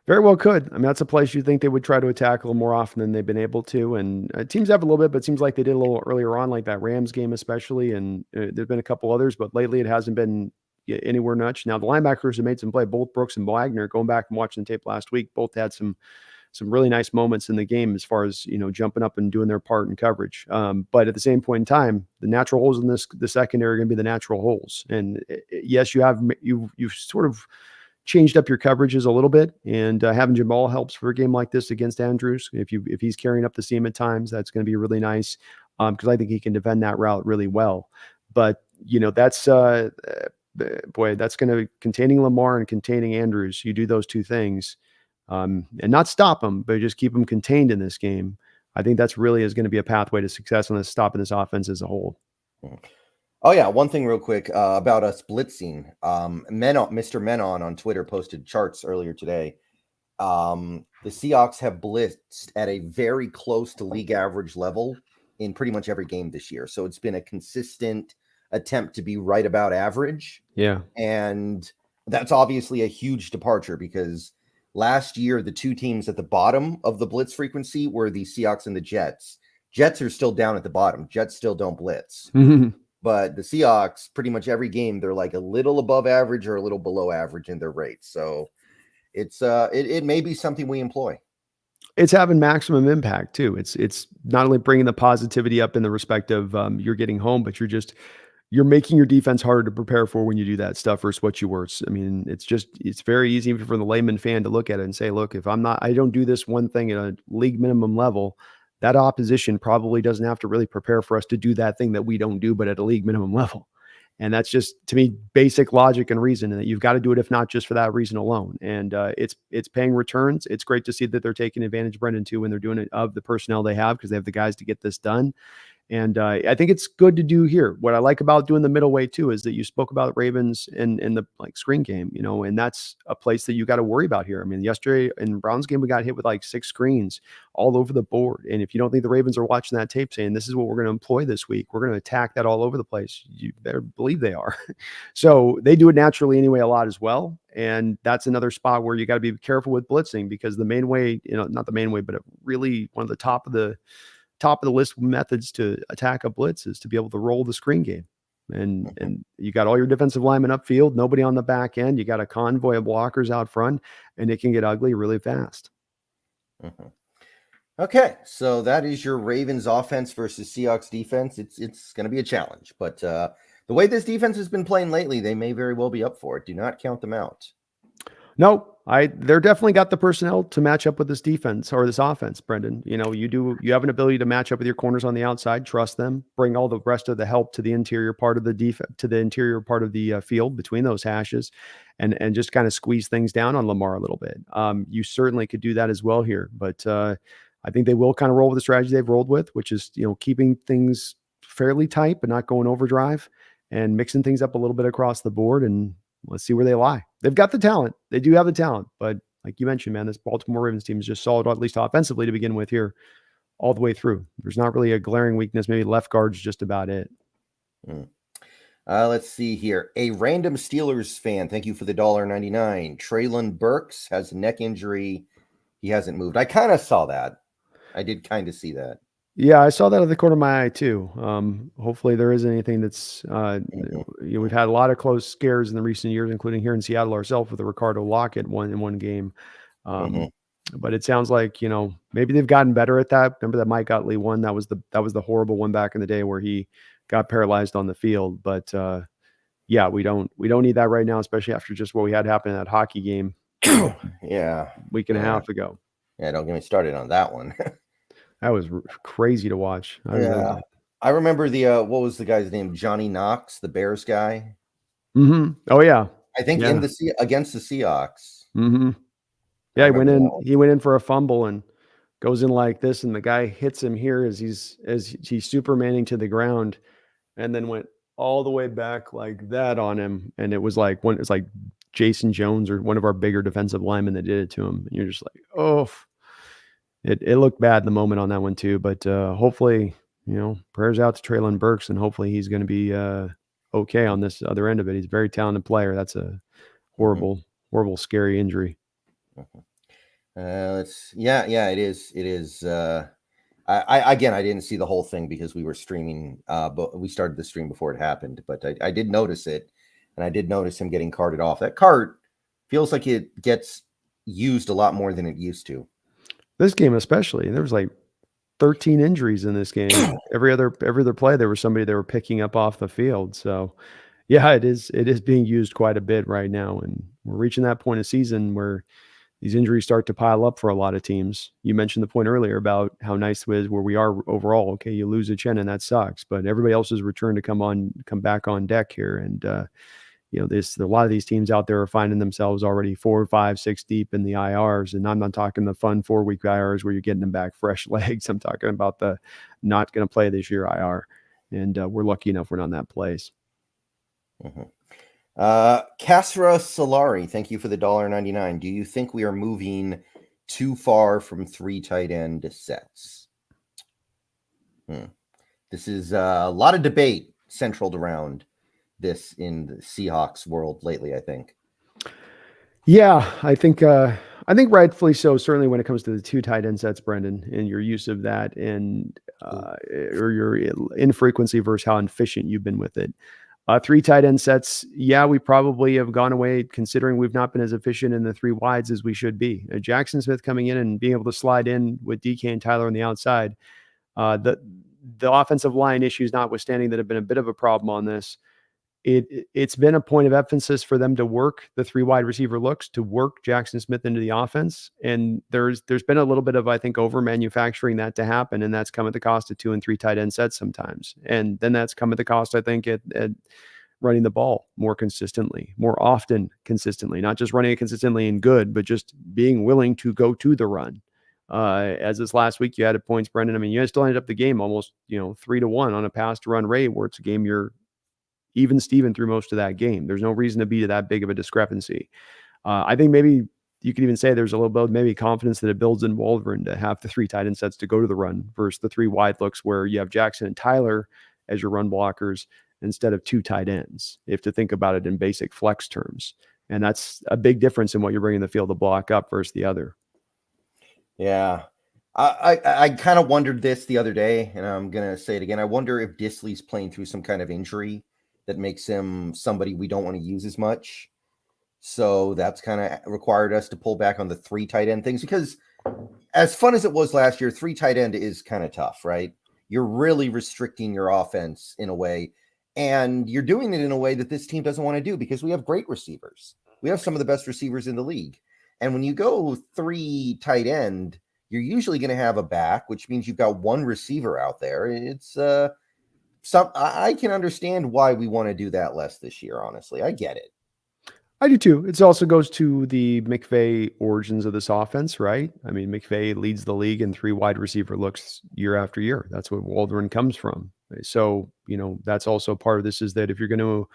Very well could. I mean, that's a place you think they would try to attack a little more often than they've been able to. And teams have a little bit, but it seems like they did a little earlier on, like that Rams game especially. And there's been a couple others, but lately it hasn't been anywhere much. Now, the linebackers have made some play, both Brooks and Wagner, going back and watching the tape last week, both had some really nice moments in the game as far as, jumping up and doing their part in coverage. But at the same point in time, the natural holes in the secondary are going to be the natural holes. And yes, you've sort of changed up your coverages a little bit, and having Jamal helps for a game like this against Andrews. If he's carrying up the seam at times, that's going to be really nice, because I think he can defend that route really well. But that's that's going to, containing Lamar and containing Andrews. You do those two things, and not stop them, but just keep them contained in this game. I think that's really is going to be a pathway to success on this, stopping this offense as a whole. Oh yeah, one thing real quick about us blitzing. Mr. Menon on Twitter posted charts earlier today. The Seahawks have blitzed at a very close to league average level in pretty much every game this year. So it's been a consistent attempt to be right about average. Yeah. And that's obviously a huge departure, because last year the two teams at the bottom of the blitz frequency were the Seahawks and the Jets. Jets are still down at the bottom. Jets still don't blitz. But the Seahawks, pretty much every game, they're like a little above average or a little below average in their rates. So it's it may be something we employ. It's having maximum impact too. It's not only bringing the positivity up in the respect of you're getting home, but you're making your defense harder to prepare for when you do that stuff versus what you were. I mean, it's very easy for the layman fan to look at it and say, look, if I don't do this one thing at a league minimum level, that opposition probably doesn't have to really prepare for us to do that thing that we don't do, but at a league minimum level. And that's just, to me, basic logic and reason, and that you've got to do it, if not just for that reason alone. And it's paying returns. It's great to see that they're taking advantage, Brendan, too, when they're doing it, of the personnel they have, because they have the guys to get this done. And I think it's good to do here. What I like about doing the middle way too is that you spoke about Ravens in the screen game, and that's a place that you got to worry about here. I mean, yesterday in Browns game, we got hit with like 6 screens all over the board. And if you don't think the Ravens are watching that tape saying, this is what we're going to employ this week, we're going to attack that all over the place, you better believe they are. So they do it naturally anyway, a lot as well. And that's another spot where you got to be careful with blitzing, because the main way, not the main way, but really one of the top of the list methods to attack a blitz is to be able to roll the screen game. And you got all your defensive linemen upfield, nobody on the back end. You got a convoy of blockers out front, and it can get ugly really fast. Okay, so that is your Ravens offense versus Seahawks defense. It's going to be a challenge, but the way this defense has been playing lately, they may very well be up for it. Do not count them out. No, they're definitely got the personnel to match up with this defense or this offense, Brendan. You have an ability to match up with your corners on the outside, trust them, bring all the rest of the help to the interior part of the defense, to the interior part of the field between those hashes, and just kind of squeeze things down on Lamar a little bit. You certainly could do that as well here, but I think they will kind of roll with the strategy they've rolled with, which is, keeping things fairly tight, but not going overdrive, and mixing things up a little bit across the board, and let's see where they lie. They've got the talent. They do have the talent. But like you mentioned, man, this Baltimore Ravens team is just solid, at least offensively to begin with here, all the way through. There's not really a glaring weakness. Maybe left guard's just about it. Let's see here. A random Steelers fan, thank you for the $1.99. Traylon Burks has a neck injury. He hasn't moved. I kind of saw that. I did kind of see that. Yeah, I saw that out of the corner of my eye too. Hopefully there isn't anything that's, we've had a lot of close scares in the recent years, including here in Seattle ourselves with the Ricardo Lockett in one game. But it sounds like, maybe they've gotten better at that. Remember that Mike Utley one? That was the horrible one back in the day where he got paralyzed on the field. But yeah, we don't need that right now, especially after just what we had happen in that hockey game. Week and a half ago. Yeah, don't get me started on that one. That was crazy to watch. I remember what was the guy's name? Johnny Knox, the Bears guy. Oh yeah. I think Yeah. against the Seahawks. Mm-hmm. I Yeah, remember that one. he went in for a fumble and goes in like this, and the guy hits him here as he's supermaning to the ground, and then went all the way back like that on him. And it's like Jason Jones or one of our bigger defensive linemen that did it to him. And you're just like, oh, it looked bad in the moment on that one too. But hopefully, prayers out to Traylon Burks, and hopefully he's going to be okay on this other end of it. He's a very talented player. That's a horrible, horrible, scary injury. It is. It is. I again, I didn't see the whole thing because we were streaming, but we started the stream before it happened. But I did notice it, and I did notice him getting carted off. That cart feels like it gets used a lot more than it used to. This game especially, there was like 13 injuries in this game. Every other play, there was somebody they were picking up off the field. So, yeah, it is being used quite a bit right now, and we're reaching that point of season where these injuries start to pile up for a lot of teams. You mentioned the point earlier about how nice it is where we are overall. Okay, you lose a chin and that sucks, but everybody else's return to come back on deck here. And a lot of these teams out there are finding themselves already 4, 5, 6 deep in the IRs. And I'm not talking the fun 4-week IRs where you're getting them back fresh legs. I'm talking about the not going to play this year IR. And we're lucky enough we're not in that place. Mm-hmm. Kasra Solari, thank you for the $1.99. Do you think we are moving too far from 3 tight end sets? This is a lot of debate centered around this in the Seahawks world lately, I think. Yeah, I think rightfully so. Certainly when it comes to the 2 tight end sets, Brendan, and your use of that, and or your infrequency versus how efficient you've been with it. 3 tight end sets, yeah, we probably have gone away considering we've not been as efficient in the 3 wides as we should be. Jackson Smith coming in and being able to slide in with DK and Tyler on the outside. The offensive line issues notwithstanding that have been a bit of a problem on this. It's been a point of emphasis for them to work the 3 wide receiver looks, to work Jackson Smith into the offense. And there's been a little bit of, I think, over manufacturing that to happen. And that's come at the cost of 2 and 3 tight end sets sometimes. And then that's come at the cost, I think, at running the ball more consistently, more often consistently, not just running it consistently and good, but just being willing to go to the run. As this last week, you had at points, Brendan. I mean, you guys still ended up the game almost, 3-1 on a pass to run rate, where it's a game you're even Steven through most of that game. There's no reason to be to that big of a discrepancy. I think maybe you could even say there's a little bit of maybe confidence that it builds in Waldron to have the 3 tight end sets to go to the run versus the 3 wide looks where you have Jackson and Tyler as your run blockers instead of 2 tight ends, if to think about it in basic flex terms. And that's a big difference in what you're bringing the field to block up versus the other. Yeah. I kind of wondered this the other day, and I'm going to say it again. I wonder if Disley's playing through some kind of injury that makes him somebody we don't want to use as much. So that's kind of required us to pull back on the 3 tight end things, because as fun as it was last year, 3 tight end is kind of tough, right? You're really restricting your offense in a way, and you're doing it in a way that this team doesn't want to do because we have great receivers. We have some of the best receivers in the league. And when you go 3 tight end, you're usually going to have a back, which means you've got 1 receiver out there. It's I can understand why we want to do that less this year. Honestly, I get it. I do too. It also goes to the McVay origins of this offense, right? I mean, McVay leads the league in 3 wide receiver looks year after year. That's what Waldron comes from. So, that's also part of this, is that if you're going to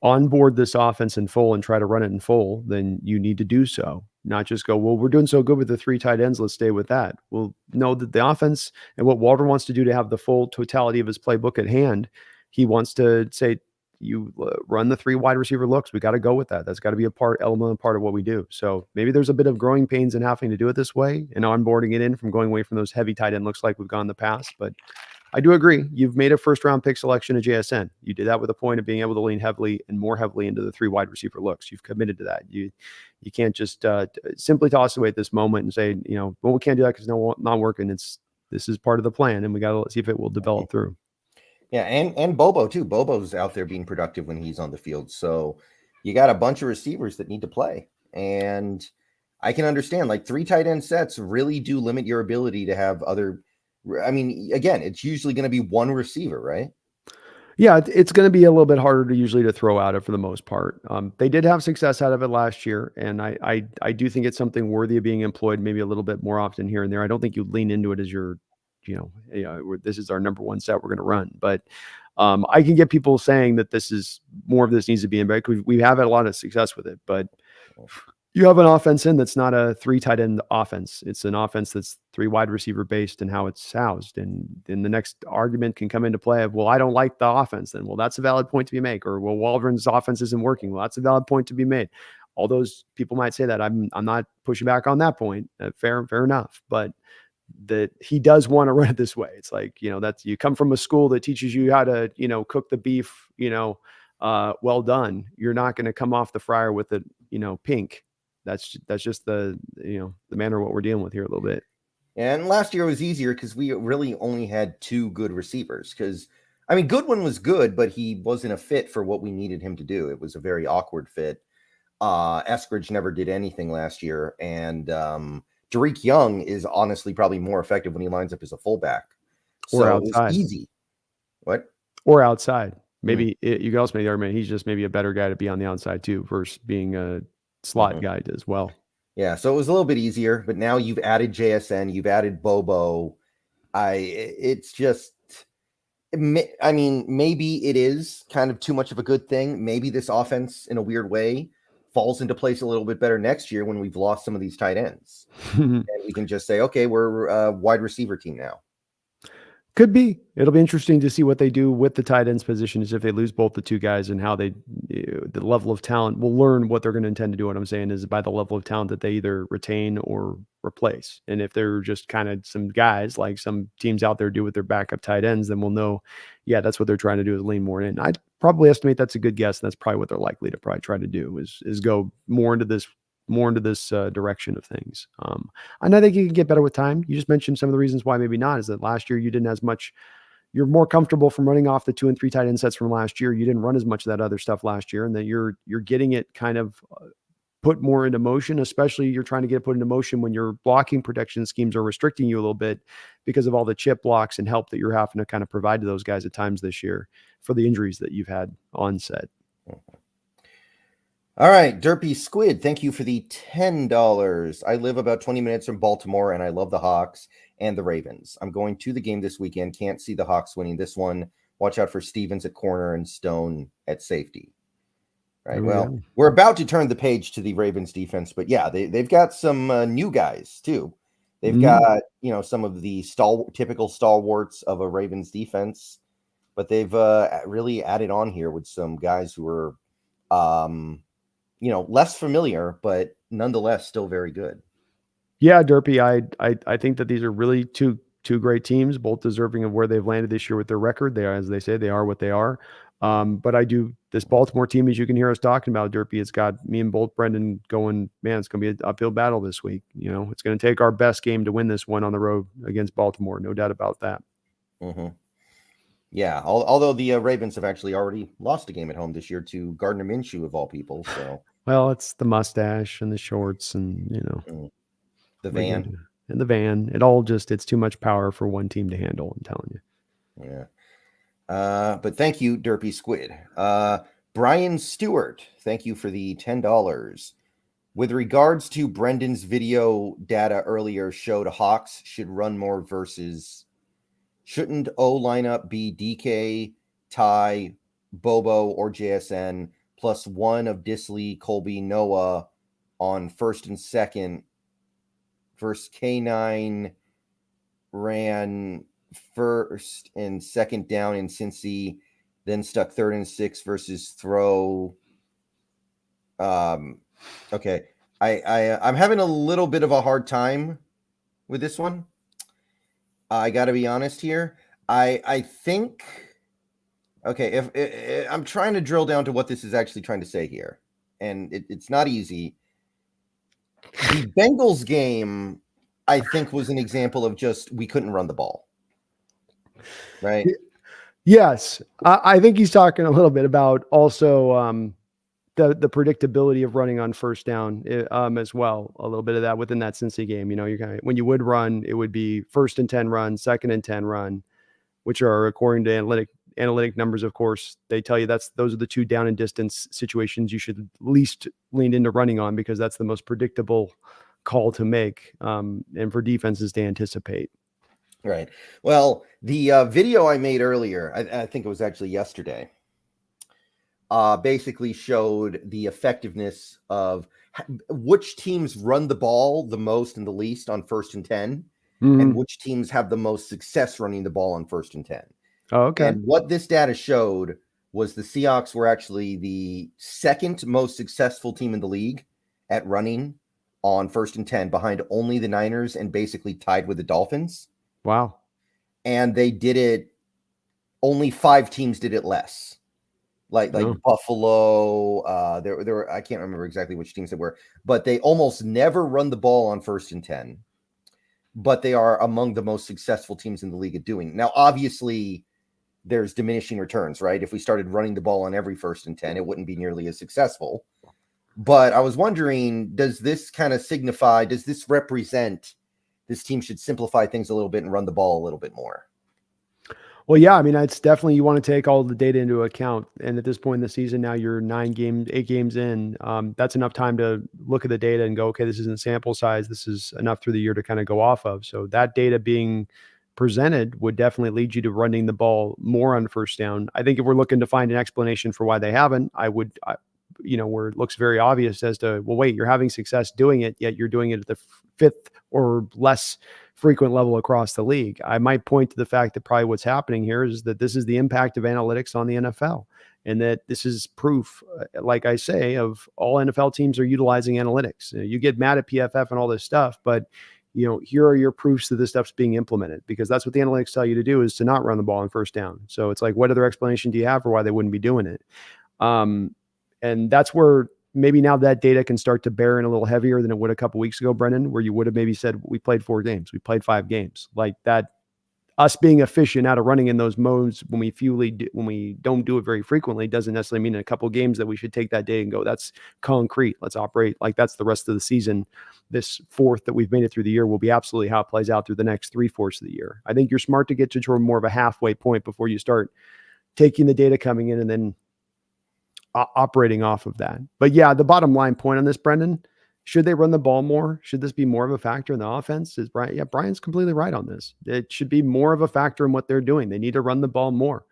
onboard this offense in full and try to run it in full, then you need to do so. Not just go, well, we're doing so good with the 3 tight ends, let's stay with that. Well, no, that the offense and what Waldron wants to do to have the full totality of his playbook at hand, he wants to say, you run the 3 wide receiver looks. We got to go with that. That's got to be a part of what we do. So maybe there's a bit of growing pains in having to do it this way and onboarding it in from going away from those heavy tight end looks like we've gone in the past. But I do agree. You've made a first-round pick selection at JSN. You did that with a point of being able to lean heavily and more heavily into the 3 wide receiver looks. You've committed to that. You can't just simply toss away at this moment and say, well, we can't do that because it's not working. This is part of the plan, and we got to see if it will develop through. Yeah, and Bobo too. Bobo's out there being productive when he's on the field. So you got a bunch of receivers that need to play, and I can understand like 3 tight end sets really do limit your ability to have other. I mean, again, it's usually going to be 1 receiver, right? Yeah, it's going to be a little bit harder to usually to throw out it for the most part. They did have success out of it last year, and I do think it's something worthy of being employed maybe a little bit more often here and there. I don't think you lean into it as your, this is our number one set we're going to run, but I can get people saying that this is more of this needs to be in back. We have had a lot of success with it, but you have an offense that's not a 3 tight end offense. It's an offense that's 3 wide receiver based and how it's housed. And then the next argument can come into play of, well, I don't like the offense. Then, well, that's a valid point to be made. Or, well, Waldron's offense isn't working. Well, that's a valid point to be made. All those people might say that. I'm not pushing back on that point. Fair enough. But that he does want to run it this way. It's like, that's, you come from a school that teaches you how to, cook the beef, well done. You're not going to come off the fryer with it, pink. That's just the manner of what we're dealing with here a little bit. And last year was easier because we really only had 2 good receivers. Because Goodwin was good, but he wasn't a fit for what we needed him to do. It was a very awkward fit. Eskridge never did anything last year, and Derek Young is honestly probably more effective when he lines up as a fullback. So or outside. It was easy. What? Or outside. Maybe you can also make the argument he's just maybe a better guy to be on the outside too, versus being a slot guy as well. Yeah, so it was a little bit easier, but now you've added JSN, you've added Bobo. It's just, maybe it is kind of too much of a good thing. Maybe this offense, in a weird way, falls into place a little bit better next year when we've lost some of these tight ends. And we can just say, okay, we're a wide receiver team now. Could be. It'll be interesting to see what they do with the tight ends position, is if they lose both the 2 guys and how the level of talent. We'll learn what they're going to intend to do. What I'm saying is by the level of talent that they either retain or replace. And if they're just kind of some guys like some teams out there do with their backup tight ends, then we'll know, yeah, that's what they're trying to do, is lean more in. I'd probably estimate that's a good guess. And that's probably what they're likely to probably try to do is go more into this direction of things. And I think you can get better with time. You just mentioned some of the reasons why maybe not, is that last year you didn't as much, you're more comfortable from running off the 2 and 3 tight end sets from last year. You didn't run as much of that other stuff last year, and that you're getting it kind of put more into motion, especially you're trying to get it put into motion when your blocking protection schemes are restricting you a little bit because of all the chip blocks and help that you're having to kind of provide to those guys at times this year for the injuries that you've had on set. All right, Derpy Squid, thank you for the $10. I live about 20 minutes from Baltimore, and I love the Hawks and the Ravens. I'm going to the game this weekend. Can't see the Hawks winning this one. Watch out for Stevens at corner and Stone at safety. Right, well, we're about to turn the page to the Ravens defense, but yeah, they've got some new guys, too. They've got, some of the typical stalwarts of a Ravens defense, but they've really added on here with some guys who are less familiar, but nonetheless still very good. Yeah, Derpy, I think that these are really two great teams, both deserving of where they've landed this year with their record. They are, as they say, they are what they are. But this Baltimore team, as you can hear us talking about, Derpy, it's got me and Bolt Brendan going, man, it's going to be an uphill battle this week. It's going to take our best game to win this one on the road against Baltimore. No doubt about that. Mm-hmm. Yeah, although the Ravens have actually already lost a game at home this year to Gardner Minshew, of all people. So, well, it's the mustache and the shorts and, the van. And the van. It's too much power for one team to handle, I'm telling you. Yeah. But thank you, Derpy Squid. Brian Stewart, thank you for the $10. With regards to Brendan's video data earlier showed Hawks should run more versus... Shouldn't O lineup be DK, Ty, Bobo, or JSN plus 1 of Disley, Colby, Noah on first and second versus K9 ran first and second down in Cincy, then stuck 3rd and 6 versus throw. Okay. I'm having a little bit of a hard time with this one. I got to be honest here. I think, okay, if I'm trying to drill down to what this is actually trying to say here, and it's not easy. The Bengals game, I think, was an example of just we couldn't run the ball, right? Yes, I think he's talking a little bit about also the predictability of running on first down as well. A little bit of that within that Cincy game. When you would run, it would be 1st and 10 run, 2nd and 10 run, which are according to analytic numbers, of course, they tell you those are the 2 down and distance situations you should least lean into running on, because that's the most predictable call to make, and for defenses to anticipate. Right. Well, the video I made earlier, I think it was actually yesterday, basically showed the effectiveness of which teams run the ball the most and the least on 1st and 10, and which teams have the most success running the ball on 1st and 10. Oh, okay. And what this data showed was the Seahawks were actually the 2nd most successful team in the league at running on 1st and 10, behind only the Niners and basically tied with the Dolphins. Wow. And they did it, only 5 teams did it less. Like Buffalo, there were, I can't remember exactly which teams they were, but they almost never run the ball on 1st and 10. But they are among the most successful teams in the league at doing. Now, obviously, there's diminishing returns, right? If we started running the ball on every 1st and 10, it wouldn't be nearly as successful. But I was wondering, does this kind of signify, does this represent this team should simplify things a little bit and run the ball a little bit more? Well, yeah, I mean, it's definitely, you want to take all the data into account. And at this point in the season, now you're 8 games in. That's enough time to look at the data and go, okay, this isn't sample size. This is enough through the year to kind of go off of. So that data being presented would definitely lead you to running the ball more on 1st down. I think if we're looking to find an explanation for why they haven't, where it looks very obvious as to, well, wait, you're having success doing it, yet you're doing it at the 5th or less frequent level across the league. I might point to the fact that probably what's happening here is that this is the impact of analytics on the NFL, and that this is proof, like I say, of all NFL teams are utilizing analytics. You get mad at PFF and all this stuff, but here are your proofs that this stuff's being implemented, because that's what the analytics tell you to do, is to not run the ball on 1st down. So it's like, what other explanation do you have for why they wouldn't be doing it? And that's where maybe now that data can start to bear in a little heavier than it would a couple weeks ago, Brendan, where you would have maybe said, we played 4 games, we played 5 games. Like that, us being efficient out of running in those modes when we don't do it very frequently, doesn't necessarily mean in a couple of games that we should take that day and go, that's concrete, let's operate like that's the rest of the season. This 4th that we've made it through the year will be absolutely how it plays out through the next 3/4 of the year. I think you're smart to get to more of a halfway point before you start taking the data coming in and then operating off of that. But yeah, the bottom line point on this, Brendan, should they run the ball more? Should this be more of a factor in the offense? Is Brian? Yeah, Brian's completely right on this. It should be more of a factor in what they're doing. They need to run the ball more.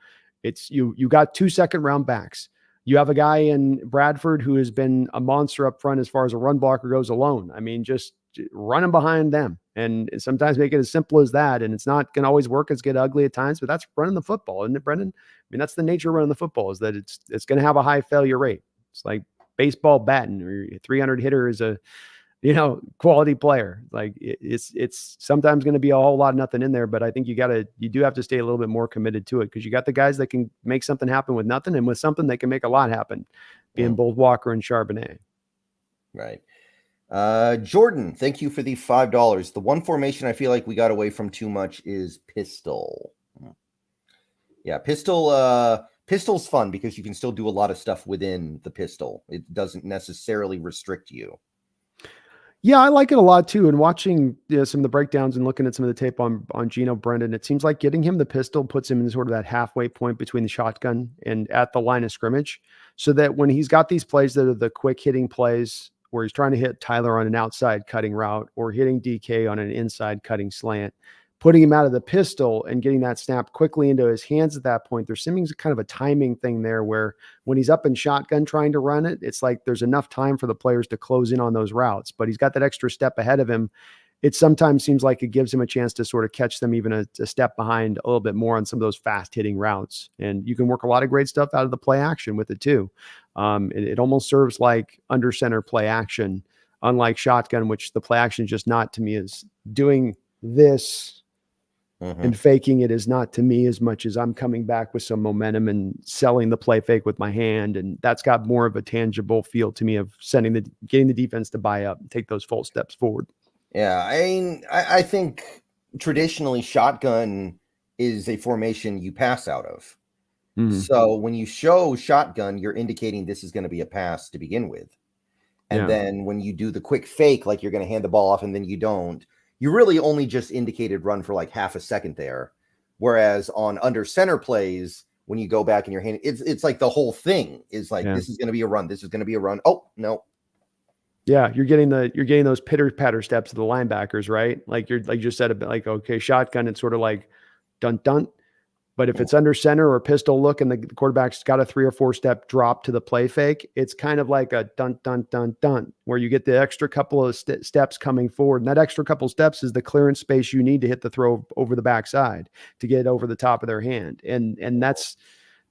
It's you got 2 second-round backs. You have a guy in Bradford who has been a monster up front as far as a run blocker goes alone. I mean, just run them behind them, and sometimes make it as simple as that. And it's not going to always work. It's get ugly at times, but that's running the football, isn't it, Brendan? I mean, that's the nature of running the football, is that it's going to have a high failure rate. It's like baseball batting, or 300 hitter is a quality player. Like it's sometimes going to be a whole lot of nothing in there, but I think you do have to stay a little bit more committed to it, because you got the guys that can make something happen with nothing, and with something they can make a lot happen, being both Walker and Charbonnet. Right. Jordan, thank you for the $5. The one formation I feel like we got away from too much is pistol. Yeah, pistol's fun because you can still do a lot of stuff within the pistol. It doesn't necessarily restrict you. Yeah, I like it a lot too. And watching some of the breakdowns and looking at some of the tape on Geno, Brendan, it seems like getting him the pistol puts him in sort of that halfway point between the shotgun and at the line of scrimmage, so that when he's got these plays that are the quick hitting plays, where he's trying to hit Tyler on an outside cutting route or hitting DK on an inside cutting slant, putting him out of the pistol and getting that snap quickly into his hands at that point, there seems kind of a timing thing there, where when he's up in shotgun trying to run it, it's like there's enough time for the players to close in on those routes, but he's got that extra step ahead of him. It sometimes seems like it gives him a chance to sort of catch them even a step behind a little bit more on some of those fast hitting routes. And you can work a lot of great stuff out of the play action with it too. It almost serves like under center play action, unlike shotgun, which the play action is just not, to me, is doing this and faking it is not, to me, as much as I'm coming back with some momentum and selling the play fake with my hand. And that's got more of a tangible feel to me of getting the defense to buy up and take those full steps forward. Yeah, I think traditionally shotgun is a formation you pass out of. So when you show shotgun, you're indicating this is going to be a pass to begin with. And then when you do the quick fake, like you're going to hand the ball off and then you don't, you really only just indicated run for like half a second there. Whereas on under center plays, when you go back in your hand, it's like the whole thing is like, this is going to be a run. This is going to be a run. Oh, no. Yeah, you're getting those pitter patter steps of the linebackers, right? Like you just said, a bit like, okay, shotgun, it's sort of like dun dun. But if it's under center or pistol look and the quarterback's got a 3 or 4 step drop to the play fake, it's kind of like a dun dun dun dun, where you get the extra couple of steps coming forward. And that extra couple steps is the clearance space you need to hit the throw over the backside to get over the top of their hand. And that's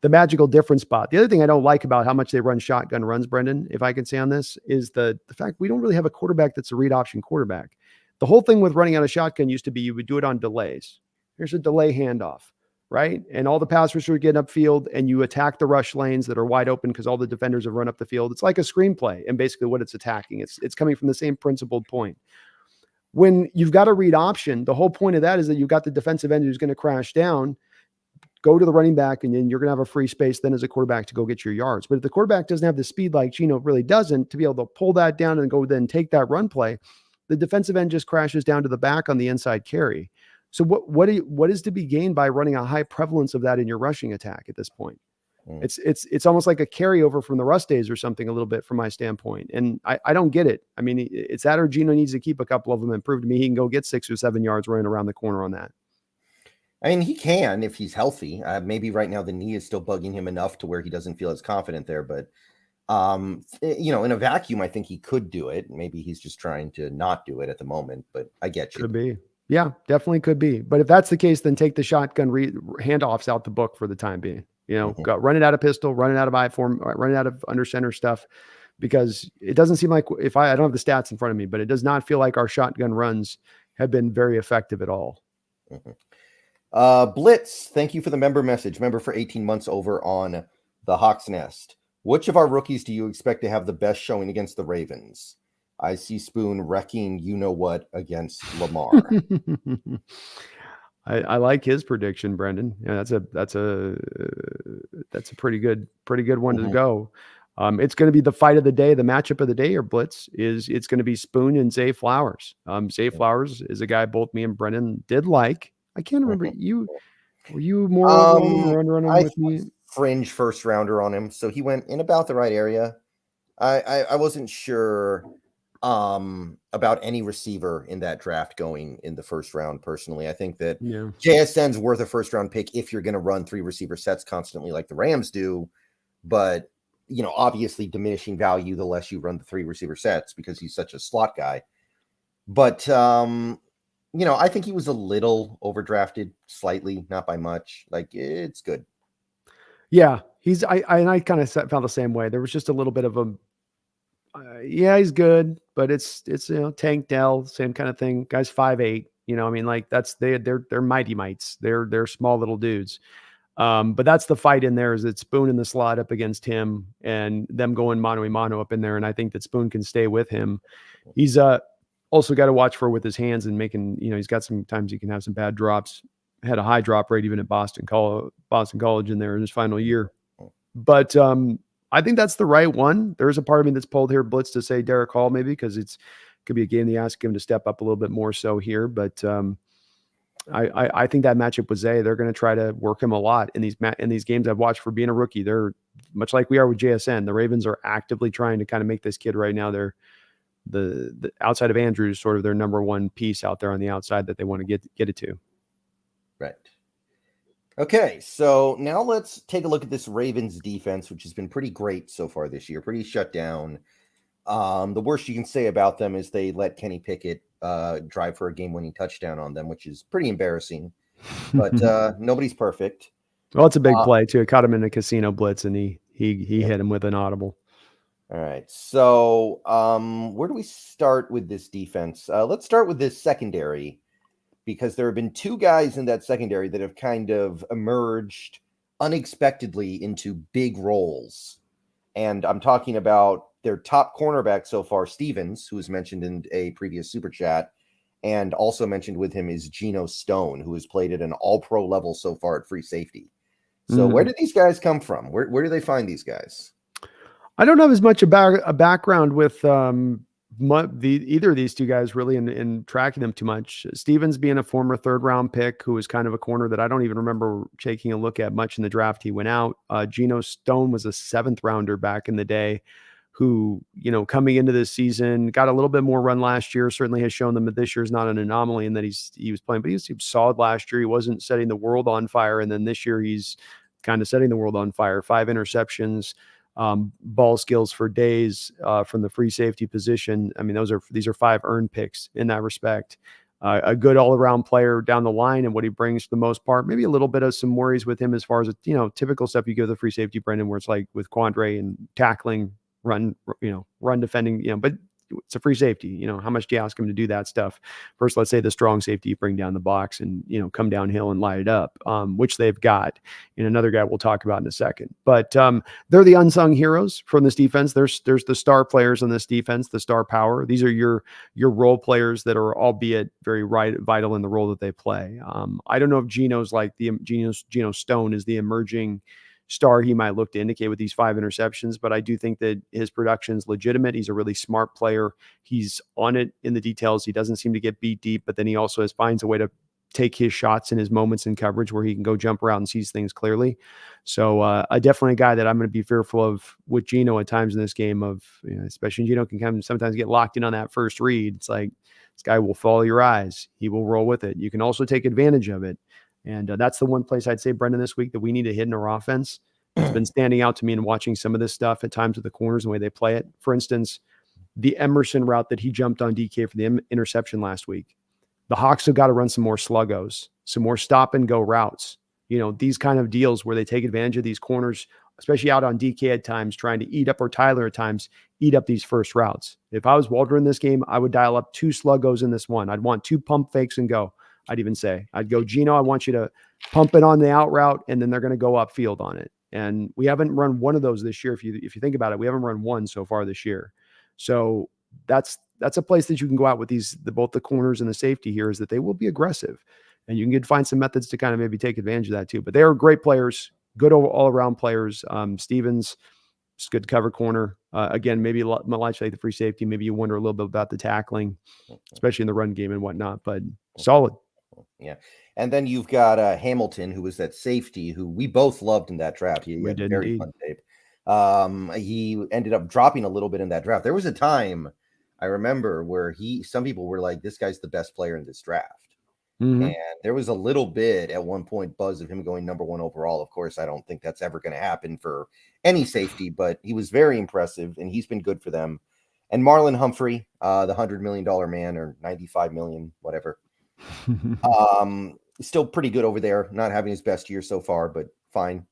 the magical difference spot. The other thing I don't like about how much they run shotgun runs, Brendan, if I can say on this, is the fact we don't really have a quarterback that's a read option quarterback. The whole thing with running out of shotgun used to be you would do it on delays. Here's a delay handoff, right? And all the pass rushers are getting upfield and you attack the rush lanes that are wide open because all the defenders have run up the field. It's like a screenplay and basically what it's attacking. It's coming from the same principled point. When you've got a read option, the whole point of that is that you've got the defensive end who's going to crash down, go to the running back, and then you're going to have a free space then as a quarterback to go get your yards. But if the quarterback doesn't have the speed like Geno really doesn't to be able to pull that down and go then take that run play, the defensive end just crashes down to the back on the inside carry. So what is to be gained by running a high prevalence of that in your rushing attack at this point? It's almost like a carryover from the Russ days or something a little bit from my standpoint. And I don't get it. I mean, it's that or Geno needs to keep a couple of them and prove to me he can go get 6 or 7 yards running around the corner on that. I mean, he can if he's healthy. Maybe right now the knee is still bugging him enough to where he doesn't feel as confident there. But, in a vacuum, I think he could do it. Maybe he's just trying to not do it at the moment. But I get you. Could be. Yeah, definitely could be. But if that's the case, then take the shotgun handoffs out the book for the time being. Go run it out of pistol, run it out of I form, run it out of under center stuff, because it doesn't seem like I don't have the stats in front of me, but it does not feel like our shotgun runs have been very effective at all. Blitz, thank you for the member message. Member for 18 months over on the Hawks Nest. Which of our rookies do you expect to have the best showing against the Ravens? I see Spoon wrecking what against Lamar. I like his prediction, Brendan. Yeah, that's a pretty good one to go. It's going to be the fight of the day, the matchup of the day, or Blitz it's going to be Spoon and Zay Flowers. Zay Flowers is a guy both me and Brendan did like. I can't remember were you more over on him with me? Fringe first rounder on him, so he went in about the right area. I wasn't sure about any receiver in that draft going in the first round. Personally, I think that JSN's worth a first round pick if you're going to run 3 receiver sets constantly like the Rams do, but obviously diminishing value the less you run the 3 receiver sets because he's such a slot guy. But I think he was a little overdrafted, slightly, not by much. Like, it's good. Yeah, I kind of found the same way. There was just a little bit of a he's good, but it's Tank Dell, same kind of thing. Guy's 5'8", like they're mighty mites. They're small little dudes. But that's the fight in there, is that Spoon in the slot up against him and them going mano a mano up in there. And I think that Spoon can stay with him. He's also got to watch for with his hands and making, he's got sometimes he can have some bad drops. Had a high drop rate even at Boston College in there in his final year. But I think that's the right one. There's a part of me that's pulled here, Blitz, to say Derek Hall maybe, because could be a game they ask him to step up a little bit more so here. But I think that matchup with Zay, they're going to try to work him a lot in these games I've watched for being a rookie. They're much like we are with JSN. The Ravens are actively trying to kind of make this kid right now. They're the outside of Andrews, sort of their number one piece out there on the outside that they want to get it to. Right. Okay, so now let's take a look at this Ravens defense, which has been pretty great so far this year, pretty shut down. The worst you can say about them is they let Kenny Pickett drive for a game-winning touchdown on them, which is pretty embarrassing. But nobody's perfect. Well, it's a big play too. It caught him in a casino blitz, and he hit him with an audible. All right, so where do we start with this defense? Let's start with this secondary, because there have been 2 guys in that secondary that have kind of emerged unexpectedly into big roles. And I'm talking about their top cornerback so far, Stevens, who was mentioned in a previous super chat, and also mentioned with him is Geno Stone, who has played at an all-pro level so far at free safety. So where did these guys come from? Where do they find these guys? I don't have as much about a background with either of these two guys really in tracking them too much. Stevens being a former 3rd-round pick who was kind of a corner that I don't even remember taking a look at much in the draft. He went out. Geno Stone was a 7th-rounder back in the day who, coming into this season, got a little bit more run last year, certainly has shown them that this year is not an anomaly and that he was playing, but he was solid last year. He wasn't setting the world on fire. And then this year he's kind of setting the world on fire. 5 interceptions, ball skills for days from the free safety position. I mean, these are 5 earned picks in that respect. A good all-around player down the line and what he brings for the most part. Maybe a little bit of some worries with him as far as, typical stuff you give the free safety, Brendan, where it's like with Quandre and tackling, run defending, but it's a free safety. How much do you ask him to do that stuff? First, let's say the strong safety, you bring down the box and, come downhill and light it up, which they've got. And another guy we'll talk about in a second. But they're the unsung heroes from this defense. There's the star players on this defense, the star power. These are your role players that are, albeit very vital in the role that they play. I don't know if Geno's like Geno Stone is the emerging star he might look to indicate with these 5 interceptions, but I do think that his production is legitimate. He's a really smart player. He's on it in the details. He doesn't seem to get beat deep, but then he also finds a way to take his shots in his moments in coverage where he can go jump around and sees things clearly. So definitely a guy that I'm going to be fearful of with Geno at times in this game of, especially Geno can sometimes get locked in on that first read. It's like, this guy will follow your eyes. He will roll with it. You can also take advantage of it. And that's the one place I'd say, Brendan, this week that we need to hit in our offense. It's been standing out to me and watching some of this stuff at times with the corners and the way they play it. For instance, the Emerson route that he jumped on DK for the interception last week. The Hawks have got to run some more sluggos, some more stop and go routes. These kind of deals where they take advantage of these corners, especially out on DK at times, trying to eat up, or Tyler at times, eat up these first routes. If I was Walter in this game, I would dial up 2 sluggos in this one. I'd want 2 pump fakes and go. I'd even say, I'd go, Geno, I want you to pump it on the out route, and then they're going to go upfield on it. And we haven't run one of those this year. If you think about it, we haven't run one so far this year. So that's a place that you can go out with both the corners and the safety here, is that they will be aggressive, and you can find some methods to kind of maybe take advantage of that too. But they are great players, good all around players. Stevens, just good cover corner. Again, maybe a lot like the free safety. Maybe you wonder a little bit about the tackling, especially in the run game and whatnot, but solid. Yeah. And then you've got Hamilton, who was that safety who we both loved in that draft. He had very fun tape. He ended up dropping a little bit in that draft. There was a time I remember where some people were like, this guy's the best player in this draft. Mm-hmm. And there was a little bit at one point buzz of him going number 1 overall. Of course, I don't think that's ever going to happen for any safety, but he was very impressive and he's been good for them. And Marlon Humphrey, the $100 million man, or 95 million, whatever. Still pretty good over there, not having his best year so far, but fine.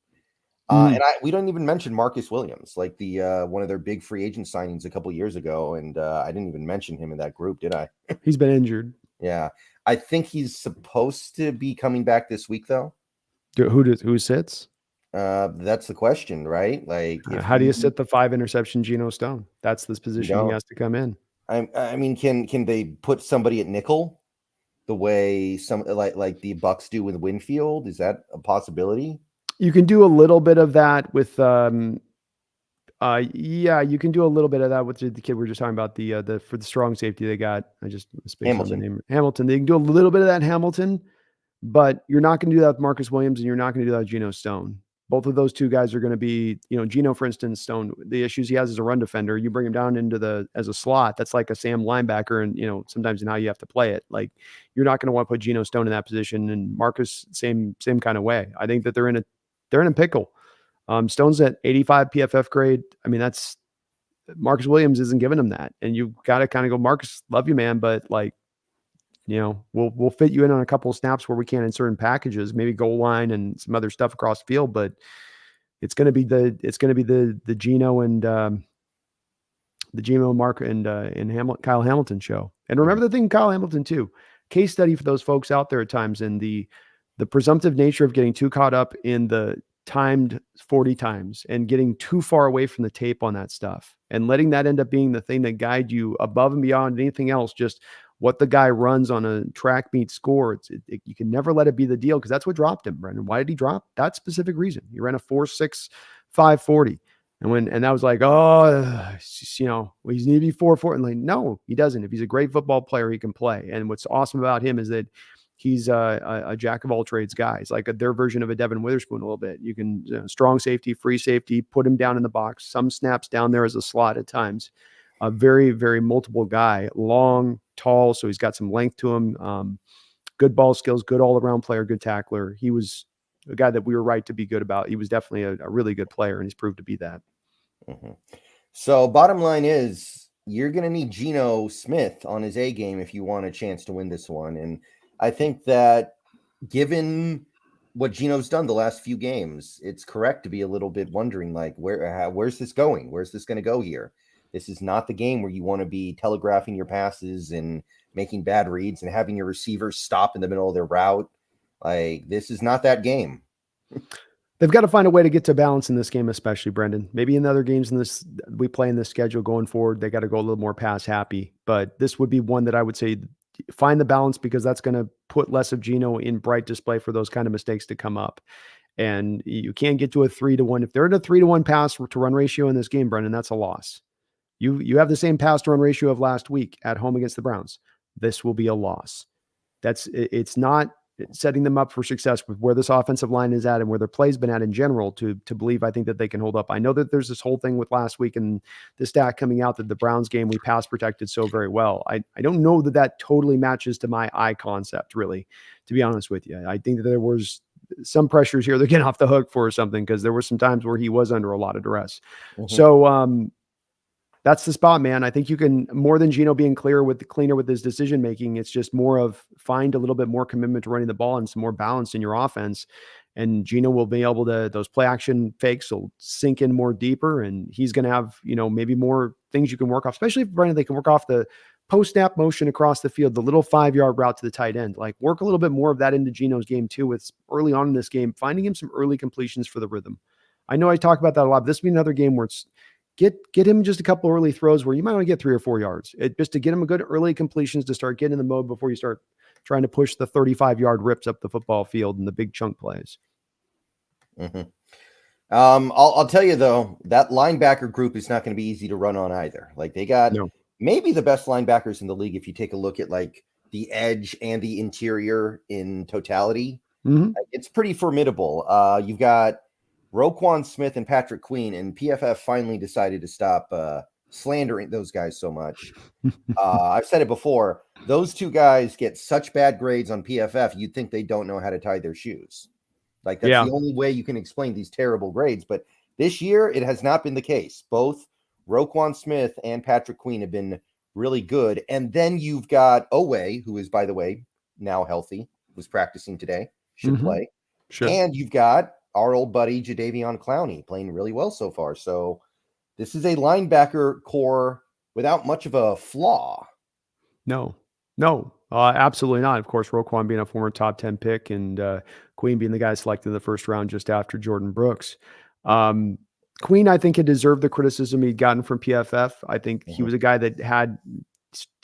And we don't even mention Marcus Williams, like the one of their big free agent signings a couple years ago, and I didn't even mention him in that group, did I? He's been injured. Yeah, I think he's supposed to be coming back this week, though. Who sits? That's the question, right? Like, how do you sit the 5 interception Geno Stone? That's this position he has to come in. I mean, can they put somebody at nickel the way some like the Bucks do with Winfield? Is that a possibility? You can do a little bit of that with you can do a little bit of that with the kid we were just talking about, for the strong safety they got. I just spaced on the name. Hamilton. They can do a little bit of that in Hamilton, but you're not going to do that with Marcus Williams, and you're not going to do that with Geno Stone. Both of those two guys are going to be, Geno, for instance, Stone, the issues he has as a run defender, you bring him down as a slot, that's like a Sam linebacker, and, sometimes in how you have to play it. Like, you're not going to want to put Geno Stone in that position, and Marcus, same kind of way. I think that they're in a pickle. Stone's at 85 PFF grade. I mean, that's Marcus Williams isn't giving him that. And you've got to kind of go, Marcus, love you, man, but we'll fit you in on a couple of snaps where we can in certain packages, maybe goal line and some other stuff across the field, but it's going to be the Geno and the Geno Mark and Kyle Hamilton show. And remember the thing, Kyle Hamilton too, case study for those folks out there at times, and the presumptive nature of getting too caught up in the timed 40 times and getting too far away from the tape on that stuff and letting that end up being the thing that guide you above and beyond anything else, just what the guy runs on a track meet score. You can never let it be the deal, because that's what dropped him, Brendan. Why did he drop? That specific reason. He ran a 4.65 40. And that was like, oh, you know, well, he's need to be 4-4. And like, no, he doesn't. If he's a great football player, he can play. And what's awesome about him is that he's a jack of all trades guy. He's like their version of a Devin Witherspoon a little bit. You can strong safety, free safety, put him down in the box, some snaps down there as a slot at times. A very, very multiple guy, long, tall. So he's got some length to him. Good ball skills, good all around player, good tackler. He was a guy that we were right to be good about. He was definitely a really good player, and he's proved to be that. Mm-hmm. So bottom line is you're going to need Geno Smith on his A game if you want a chance to win this one. And I think that given what Geno's done the last few games, it's correct to be a little bit wondering, like, where's this going? Where's this going to go here? This is not the game where you want to be telegraphing your passes and making bad reads and having your receivers stop in the middle of their route. Like, this is not that game. They've got to find a way to get to balance in this game, especially Brendan. Maybe in other games in this we play in this schedule going forward, they got to go a little more pass happy. But this would be one that I would say find the balance, because that's going to put less of Geno in bright display for those kind of mistakes to come up. And you can't get to a 3-1. If they're in a 3-1 pass to run ratio in this game, Brendan, that's a loss. You have the same pass to run ratio of last week at home against the Browns. This will be a loss. It's not setting them up for success with where this offensive line is at and where their play's been at in general to believe, I think, that they can hold up. I know that there's this whole thing with last week and the stat coming out that the Browns game, we pass protected so very well. I don't know that totally matches to my eye concept, really, to be honest with you. I think that there was some pressures here. They're getting off the hook for something, because there were some times where he was under a lot of duress. Mm-hmm. So, that's the spot, man. I think you can, more than Geno being cleaner with his decision making, it's just more of find a little bit more commitment to running the ball and some more balance in your offense. And Geno will be able to, those play action fakes will sink in more deeper, and he's going to have, maybe more things you can work off, especially if Brendan, they can work off the post snap motion across the field, the little 5-yard route to the tight end. Like, work a little bit more of that into Geno's game too, with early on in this game, finding him some early completions for the rhythm. I know I talk about that a lot. This will be another game where it's, Get him just a couple early throws where you might only get 3 or 4 yards. Just to get him a good early completions to start getting in the mode before you start trying to push the 35-yard rips up the football field and the big chunk plays. Mm-hmm. I'll tell you, though, that linebacker group is not going to be easy to run on either. Like, they got maybe the best linebackers in the league if you take a look at, like, the edge and the interior in totality. Mm-hmm. It's pretty formidable. You've got Roquan Smith and Patrick Queen, and PFF finally decided to stop slandering those guys so much. I've said it before. Those two guys get such bad grades on PFF, you'd think they don't know how to tie their shoes. Like, that's the only way you can explain these terrible grades. But this year, it has not been the case. Both Roquan Smith and Patrick Queen have been really good. And then you've got Owe, who is, by the way, now healthy, was practicing today, should play. Sure. And you've got our old buddy Jadeveon Clowney playing really well so far. So this is a linebacker core without much of a flaw. No, absolutely not. Of course, Roquan being a former top 10 pick and Queen being the guy selected in the first round just after Jordan Brooks. Queen, I think, had deserved the criticism he'd gotten from PFF. I think he was a guy that had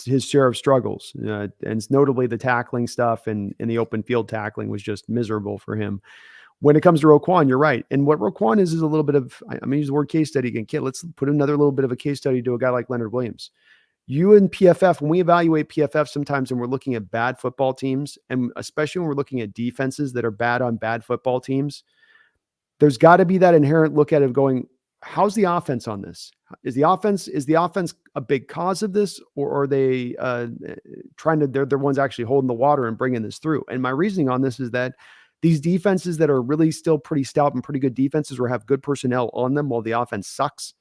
his share of struggles, and notably the tackling stuff and the open field tackling was just miserable for him. When it comes to Roquan, you're right. And what Roquan is a little bit of, I'm going to use the word case study again. Kid, let's put another little bit of a case study to a guy like Leonard Williams. You and PFF, when we evaluate PFF sometimes and we're looking at bad football teams, and especially when we're looking at defenses that are bad on bad football teams, there's got to be that inherent look at it going, how's the offense on this? Is the offense a big cause of this, or are they they're the ones actually holding the water and bringing this through? And my reasoning on this is that these defenses that are really still pretty stout and pretty good defenses or have good personnel on them while the offense sucks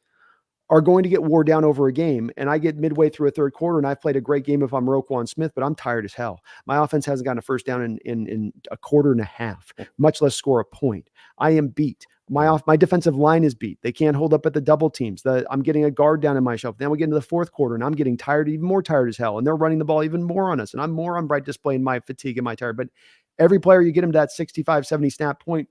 are going to get wore down over a game. And I get midway through a third quarter and I've played a great game if I'm Roquan Smith, but I'm tired as hell. My offense hasn't gotten a first down in a quarter and a half, much less score a point. I am beat. My defensive line is beat. They can't hold up at the double teams. I'm getting a guard down in my shelf. Then we get into the fourth quarter and I'm getting tired, even more tired as hell. And they're running the ball even more on us. And I'm more on bright display in my fatigue and my tired. But every player you get him to that 65, 70 snap point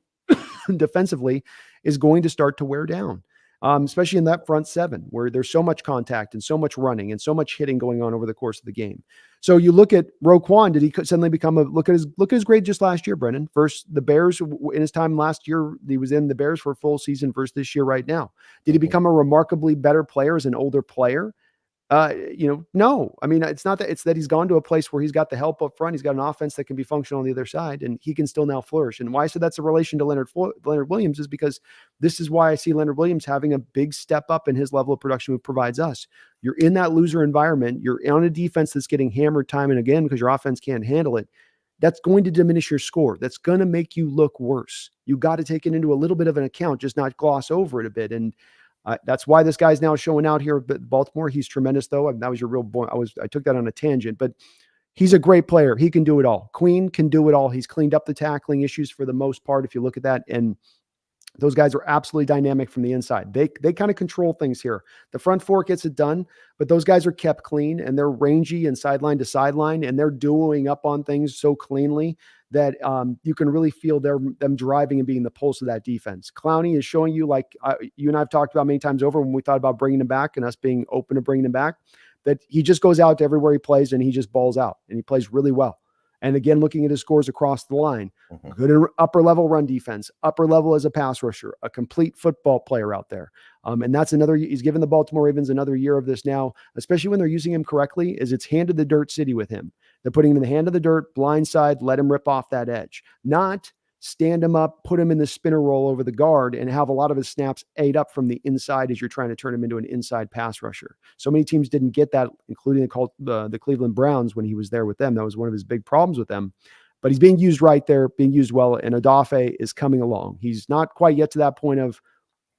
defensively is going to start to wear down. especially in that front seven where there's so much contact and so much running and so much hitting going on over the course of the game. So you look at Roquan, did he suddenly become look at his grade just last year, Brendan? First, the Bears in his time last year, he was in the Bears for a full season versus this year right now. Did he become a remarkably better player as an older player? No. I mean, it's not that, it's that he's gone to a place where he's got the help up front. He's got an offense that can be functional on the other side, and he can still now flourish. And why I said that's a relation to Leonard Williams is because this is why I see Leonard Williams having a big step up in his level of production, which provides us. You're in that loser environment. You're on a defense that's getting hammered time and again because your offense can't handle it. That's going to diminish your score. That's going to make you look worse. You got to take it into a little bit of an account, just not gloss over it a bit. And that's why this guy's now showing out here at Baltimore. He's tremendous, though. That was your real point. I took that on a tangent, but he's a great player. He can do it all. Queen can do it all. He's cleaned up the tackling issues for the most part, if you look at that. And those guys are absolutely dynamic from the inside. They kind of control things here. The front four gets it done, but those guys are kept clean and they're rangy and sideline to sideline, and they're doing up on things so cleanly that you can really feel them driving and being the pulse of that defense. Clowney is showing you, like you and I have talked about many times over when we thought about bringing him back and us being open to bringing him back, that he just goes out to everywhere he plays and he just balls out and he plays really well. And again, looking at his scores across the line, good upper level run defense, upper level as a pass rusher, a complete football player out there. And that's he's given the Baltimore Ravens another year of this now, especially when they're using him correctly, is it's hand to the dirt city with him. They're putting him in the hand of the dirt, blind side, let him rip off that edge, not stand him up, put him in the spinner roll over the guard and have a lot of his snaps ate up from the inside as you're trying to turn him into an inside pass rusher. So many teams didn't get that, including the Cleveland Browns when he was there with them. That was one of his big problems with them. But he's being used right there, being used well, and Odafe is coming along. He's not quite yet to that point of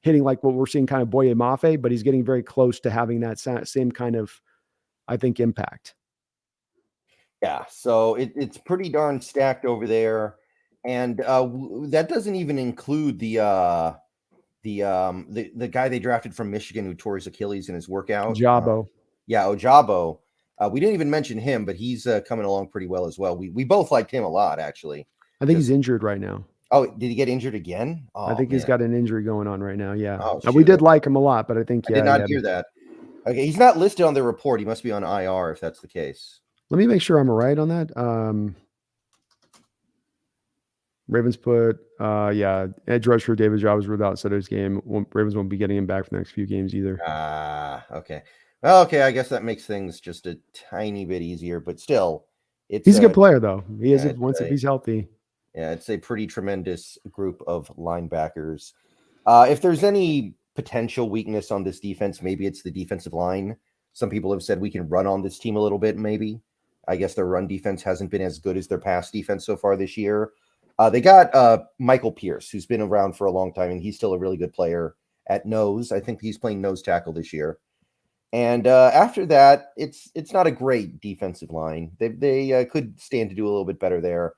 hitting like what we're seeing kind of Boye Mafe, but he's getting very close to having that same kind of, I think, impact. Yeah, so it's pretty darn stacked over there. And that doesn't even include the guy they drafted from Michigan who tore his Achilles in his workout. Jabo. Ojabo. We didn't even mention him, but he's coming along pretty well as well. We both liked him a lot, actually. I think he's injured right now. Oh, did he get injured again? Oh, I think he's got an injury going on right now. Yeah. Oh, we did like him a lot, but I think I did not hear that. Okay, he's not listed on the report. He must be on IR if that's the case. Let me make sure I'm right on that. Ravens put, edge rusher David Job was ruled out Sunday's game. Ravens won't be getting him back for the next few games either. Okay. Well, okay, I guess that makes things just a tiny bit easier, but still, he's a good player though. He is once if he's healthy. Yeah, it's a pretty tremendous group of linebackers. If there's any potential weakness on this defense, maybe it's the defensive line. Some people have said we can run on this team a little bit, maybe. I guess their run defense hasn't been as good as their pass defense so far this year. They got Michael Pierce, who's been around for a long time, and he's still a really good player at nose. I think he's playing nose tackle this year. And after that, it's not a great defensive line. They could stand to do a little bit better there.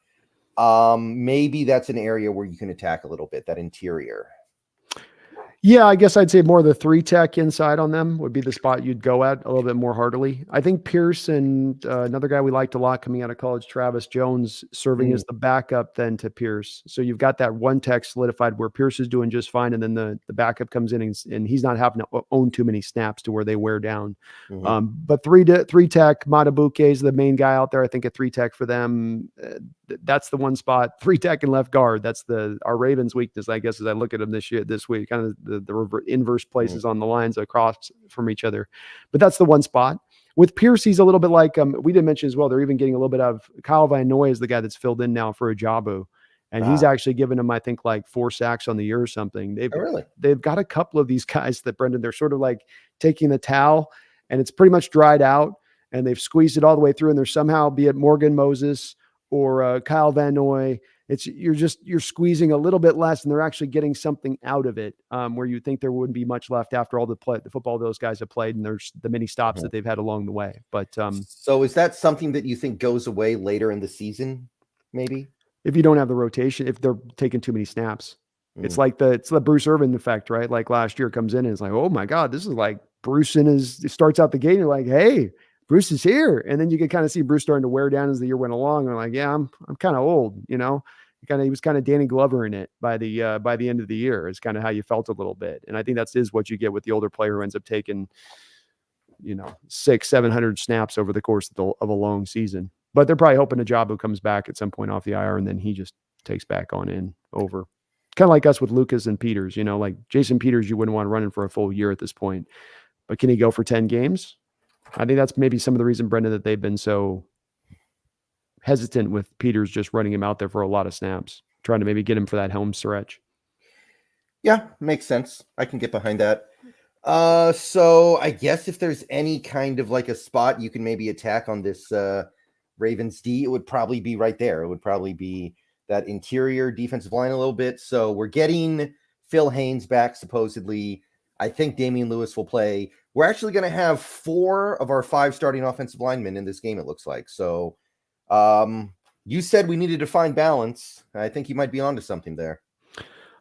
Maybe that's an area where you can attack a little bit, that interior. Yeah, I guess I'd say more the 3-tech inside on them would be the spot you'd go at a little bit more heartily. I think Pierce and another guy we liked a lot coming out of college, Travis Jones, serving as the backup then to Pierce. So you've got that 1-tech solidified where Pierce is doing just fine, and then the backup comes in and he's not having to own too many snaps to where they wear down. But 3-tech, Matabuke is the main guy out there. I think a 3-tech for them. That's the one spot. 3-tech and left guard. That's our Ravens' weakness, I guess, as I look at them this week. Kind of the inverse places on the lines across from each other. But that's the one spot. With Pierce, he's a little bit like we did mention as well. They're even getting a little bit of Kyle Van Noy is the guy that's filled in now for Ajabu. And he's actually given him, I think, like 4 sacks on the year or something. They've got a couple of these guys that, Brendan, they're sort of like taking the towel and it's pretty much dried out and they've squeezed it all the way through. And there's somehow, be it Morgan Moses or Kyle Van Noy, you're squeezing a little bit less and they're actually getting something out of it where you think there wouldn't be much left after all the football those guys have played and there's the many stops that they've had along the way. But so is that something that you think goes away later in the season, maybe? If you don't have the rotation, if they're taking too many snaps, it's like the Bruce Irvin effect, right? Like last year comes in and it's like, oh my God, this is like Bruce starts out the game. You're like, hey, Bruce is here. And then you can kind of see Bruce starting to wear down as the year went along. And like, yeah, I'm kind of old, He was kind of Danny Glover in it by the end of the year is kind of how you felt a little bit. And I think is what you get with the older player who ends up taking, 600-700 snaps over the course of a long season. But they're probably hoping Ajabu comes back at some point off the IR and then he just takes back on in over. Kind of like us with Lucas and Peters, like Jason Peters, you wouldn't want running for a full year at this point. But can he go for 10 games? I think that's maybe some of the reason, Brendan, that they've been so hesitant with Peters just running him out there for a lot of snaps, trying to maybe get him for that home stretch. Yeah, makes sense. I can get behind that. So I guess if there's any kind of like a spot you can maybe attack on this Ravens D, it would probably be right there. It would probably be that interior defensive line a little bit. So we're getting Phil Haynes back, supposedly. I think Damian Lewis will play. We're actually going to have 4 of our 5 starting offensive linemen in this game, it looks like. So you said we needed to find balance. I think you might be onto something there.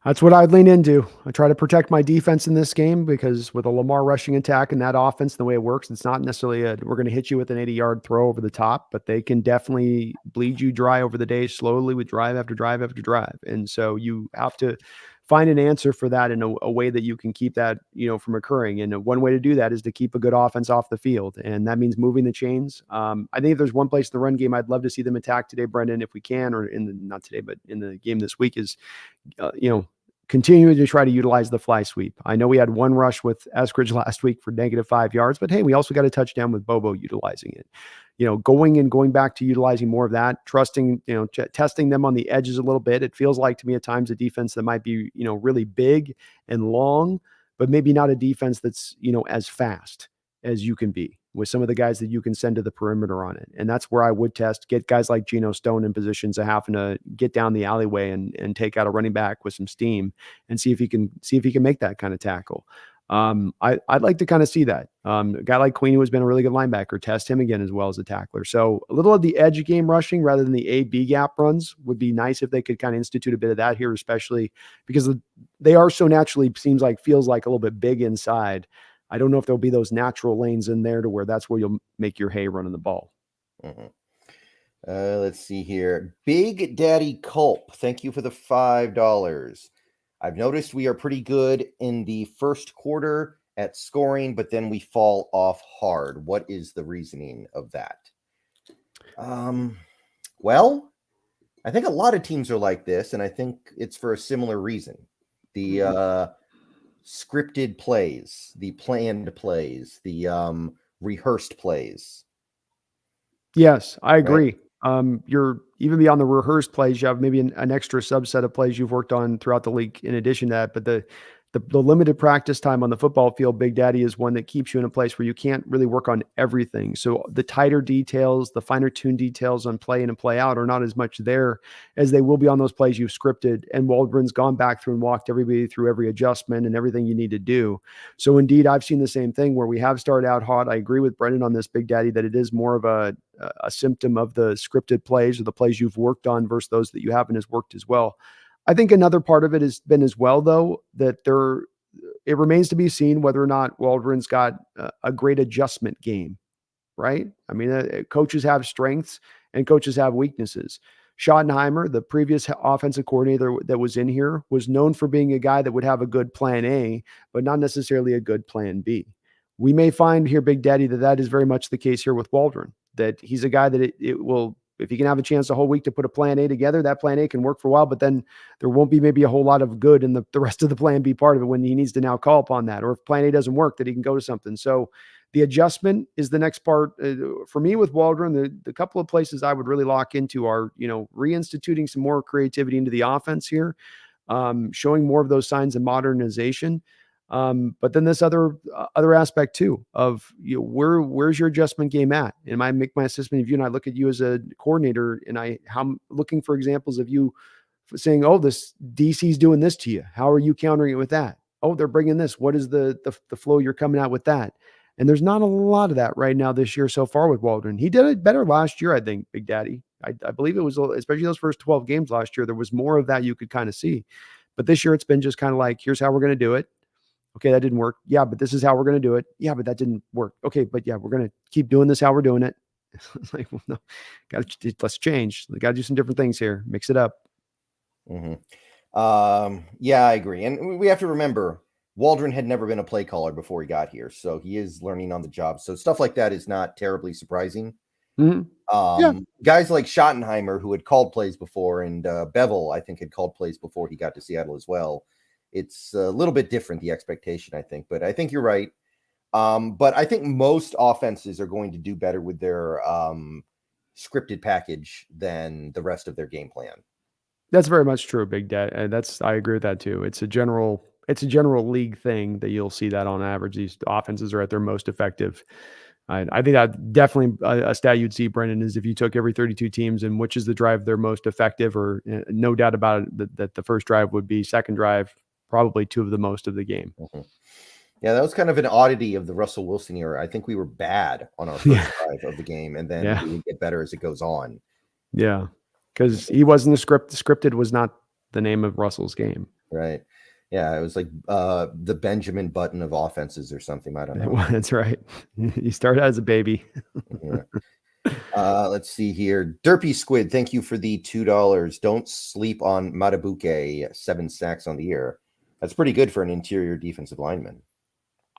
That's what I'd lean into. I try to protect my defense in this game because with a Lamar rushing attack and that offense, the way it works, it's not necessarily we're going to hit you with an 80-yard throw over the top, but they can definitely bleed you dry over the day slowly with drive after drive after drive. And so you have to find an answer for that in a way that you can keep that, from occurring. And one way to do that is to keep a good offense off the field. And that means moving the chains. I think if there's one place in the run game I'd love to see them attack today, Brendan, if we can, or not today, but in the game this week is, continuing to try to utilize the fly sweep. I know we had one rush with Eskridge last week for -5 yards, but hey, we also got a touchdown with Bobo utilizing it. Going back to utilizing more of that, trusting, testing them on the edges a little bit. It feels like to me at times a defense that might be, really big and long, but maybe not a defense that's, as fast as you can be with some of the guys that you can send to the perimeter on it. And that's where I would get guys like Geno Stone in positions of having to get down the alleyway and take out a running back with some steam and see if he can make that kind of tackle. I'd like to kind of see that. A guy like Queen, who has been a really good linebacker, test him again as well as a tackler. So a little of the edge game rushing rather than the A-B gap runs would be nice if they could kind of institute a bit of that here, especially because they are so naturally feels like a little bit big inside. I don't know if there'll be those natural lanes in there to where that's where you'll make your hay running the ball. Mm-hmm. Let's see here. Big Daddy Culp, thank you for the $5. I've noticed we are pretty good in the first quarter at scoring, but then we fall off hard. What is the reasoning of that? Well, I think a lot of teams are like this, and I think it's for a similar reason. The scripted plays, the planned plays, the rehearsed plays. Yes, I agree. Right? You're even beyond the rehearsed plays, you have maybe an extra subset of plays you've worked on throughout the league in addition to that, but the limited practice time on the football field, Big Daddy, is one that keeps you in a place where you can't really work on everything. So the tighter details, the finer tuned details on play in and play out are not as much there as they will be on those plays you've scripted. And Waldron's gone back through and walked everybody through every adjustment and everything you need to do. So indeed, I've seen the same thing where we have started out hot. I agree with Brendan on this, Big Daddy, that it is more of a symptom of the scripted plays or the plays you've worked on versus those that you haven't as worked as well. I think another part of it has been as well, though, that it remains to be seen whether or not Waldron's got a great adjustment game, right? I mean, coaches have strengths and coaches have weaknesses. Schottenheimer, the previous offensive coordinator that was in here, was known for being a guy that would have a good plan A, but not necessarily a good plan B. We may find here, Big Daddy, that is very much the case here with Waldron, that he's a guy that it will, if he can have a chance the whole week to put a plan A together, that plan A can work for a while, but then there won't be maybe a whole lot of good in the rest of the plan B part of it when he needs to now call upon that. Or if plan A doesn't work, that he can go to something. So the adjustment is the next part. For me with Waldron, the couple of places I would really lock into are, reinstituting some more creativity into the offense here, showing more of those signs of modernization. But then this other aspect too of where's your adjustment game at? And I make my assessment of you, and I look at you as a coordinator, and I'm looking for examples of you saying, "Oh, this DC's doing this to you. How are you countering it with that? Oh, they're bringing this. What is the flow you're coming out with that?" And there's not a lot of that right now this year so far with Waldron. He did it better last year, I think, Big Daddy. I believe it was, especially those first 12 games last year, there was more of that you could kind of see. But this year it's been just kind of like, here's how we're going to do it. Okay, that didn't work. Yeah, but this is how we're going to do it. Yeah, but that didn't work. Okay, but yeah, we're going to keep doing this how we're doing it. Like, well, no, let's change. We got to do some different things here. Mix it up. Yeah, I agree. And we have to remember Waldron had never been a play caller before he got here. So he is learning on the job. So stuff like that is not terribly surprising. Mhm. Yeah. Guys like Schottenheimer, who had called plays before, and Bevel, I think, had called plays before he got to Seattle as well. It's a little bit different, the expectation, I think. But I think you're right. But I think most offenses are going to do better with their scripted package than the rest of their game plan. That's very much true, Big Dad. And I agree with that too. It's a general league thing that you'll see that on average, these offenses are at their most effective. I think that definitely a stat you'd see, Brendan, is if you took every 32 teams and which is the drive they're most effective, or no doubt about it that the first drive would be second drive, probably two of the most of the game. Mm-hmm. Yeah, that was kind of an oddity of the Russell Wilson era. I think we were bad on our first drive of the game, and then we would get better as it goes on. Yeah, because he wasn't the script. Scripted was not the name of Russell's game. Right. Yeah, it was like the Benjamin Button of offenses or something. I don't know. That's right. He started as a baby. Yeah. Let's see here. Derpy Squid, thank you for the $2. Don't sleep on Matabuke, 7 sacks on the year. That's pretty good for an interior defensive lineman.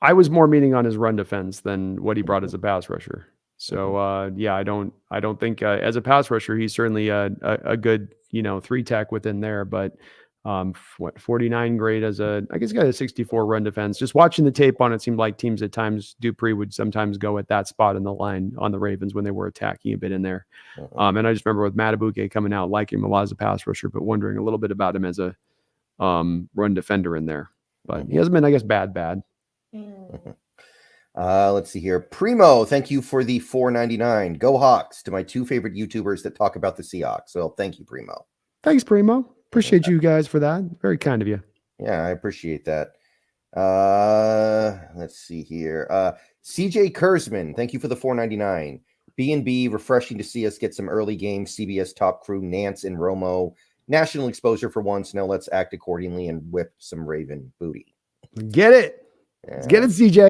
I was more meaning on his run defense than what he brought as a pass rusher. So yeah, I don't think as a pass rusher he's certainly a good 3-tech within there, but 49 grade as I guess he got a 64 run defense. Just watching the tape on it seemed like teams at times Dupree would sometimes go at that spot in the line on the Ravens when they were attacking a bit in there. And I just remember with Matabuke coming out liking him a lot as a pass rusher, but wondering a little bit about him as a run defender in there. But he hasn't been, I guess, bad. Let's see here. Primo, thank you for the $4.99. Go Hawks, to my 2 favorite YouTubers that talk about the Seahawks. So thank you, Primo. Thanks, Primo. Appreciate you guys for that. Very kind of you. Yeah, I appreciate that. Let's see here. CJ Kurzman, thank you for the $4.99. BNB, refreshing to see us get some early game CBS top crew, Nance and Romo. National exposure for once. Now let's act accordingly and whip some Raven booty. Get it. Yeah. Get it, CJ.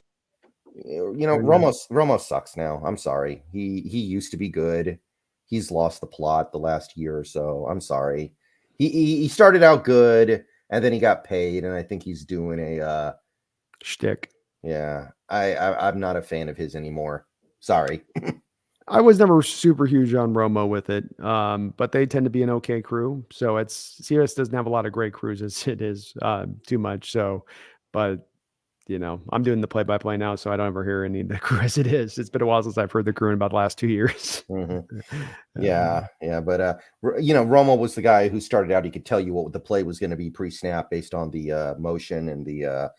Romo sucks now. I'm sorry. He used to be good. He's lost the plot the last year or so. I'm sorry. He started out good and then he got paid, and I think he's doing a shtick. Yeah. I'm not a fan of his anymore. Sorry. I was never super huge on Romo with it, but they tend to be an okay crew. So CBS doesn't have a lot of great crews as it is too much. So, but I'm doing the play-by-play now, so I don't ever hear any of the crew as it is. It's been a while since I've heard the crew in about the last 2 years. Yeah. But Romo was the guy who started out. He could tell you what the play was going to be pre-snap based on the motion and the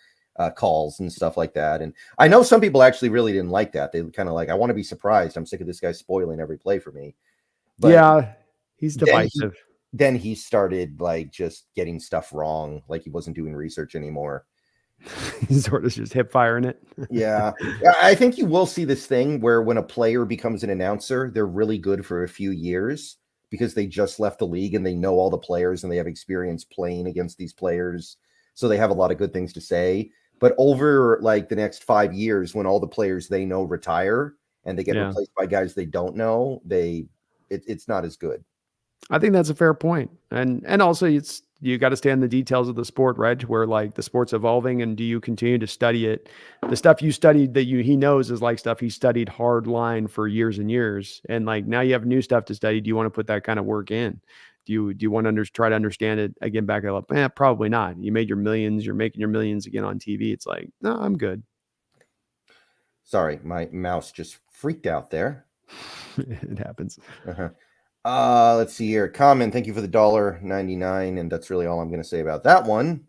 calls and stuff like that. And I know some people actually really didn't like that. They kind of like, I want to be surprised. I'm sick of this guy spoiling every play for me. But yeah, he's divisive. Then he started like just getting stuff wrong. Like he wasn't doing research anymore. He's sort of just hip firing it. Yeah. I think you will see this thing where when a player becomes an announcer, they're really good for a few years because they just left the league and they know all the players and they have experience playing against these players. So they have a lot of good things to say. But over like the next 5 years, when all the players they know retire and they get replaced by guys they don't know, it's not as good. I think that's a fair point. And also you got to stay in the details of the sport, right? Where like the sport's evolving, and do you continue to study it? The stuff you studied that he knows is like stuff he studied hard line for years and years. And like now you have new stuff to study. Do you want to put that kind of work in? Do you want to try to understand it again back up? Probably not. You made your millions. You're making your millions again on TV. It's like, no, I'm good. Sorry, my mouse just freaked out there. It happens. Let's see here. Common, thank you for the $1.99, and that's really all I'm going to say about that one.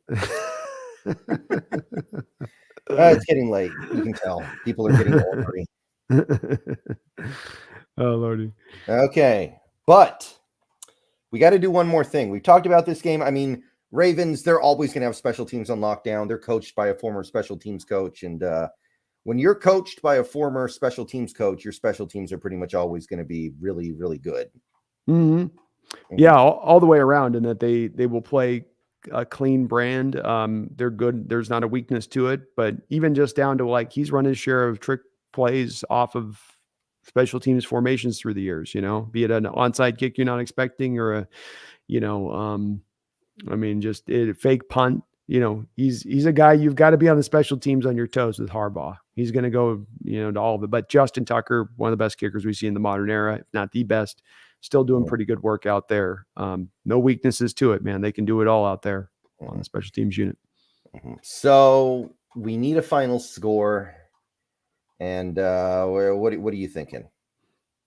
It's getting late. You can tell people are getting ornery. Oh lordy. Okay, but we got to do one more thing. We've talked about this game. I mean, Ravens, they're always going to have special teams on lockdown. They're coached by a former special teams coach, and when you're coached by a former special teams coach, your special teams are pretty much always going to be really, really good. Yeah, all the way around, in that they will play a clean brand. They're good. There's not a weakness to it, but even just down to like he's run his share of trick plays off of special teams formations through the years, be it an onside kick you're not expecting or a I mean, just fake punt. He's a guy you've got to be on the special teams on your toes with Harbaugh. He's going to go, to all of it. But Justin Tucker, one of the best kickers we see in the modern era, if not the best, still doing pretty good work out there. No weaknesses to it, man. They can do it all out there on the special teams unit. So we need a final score. And what are you thinking?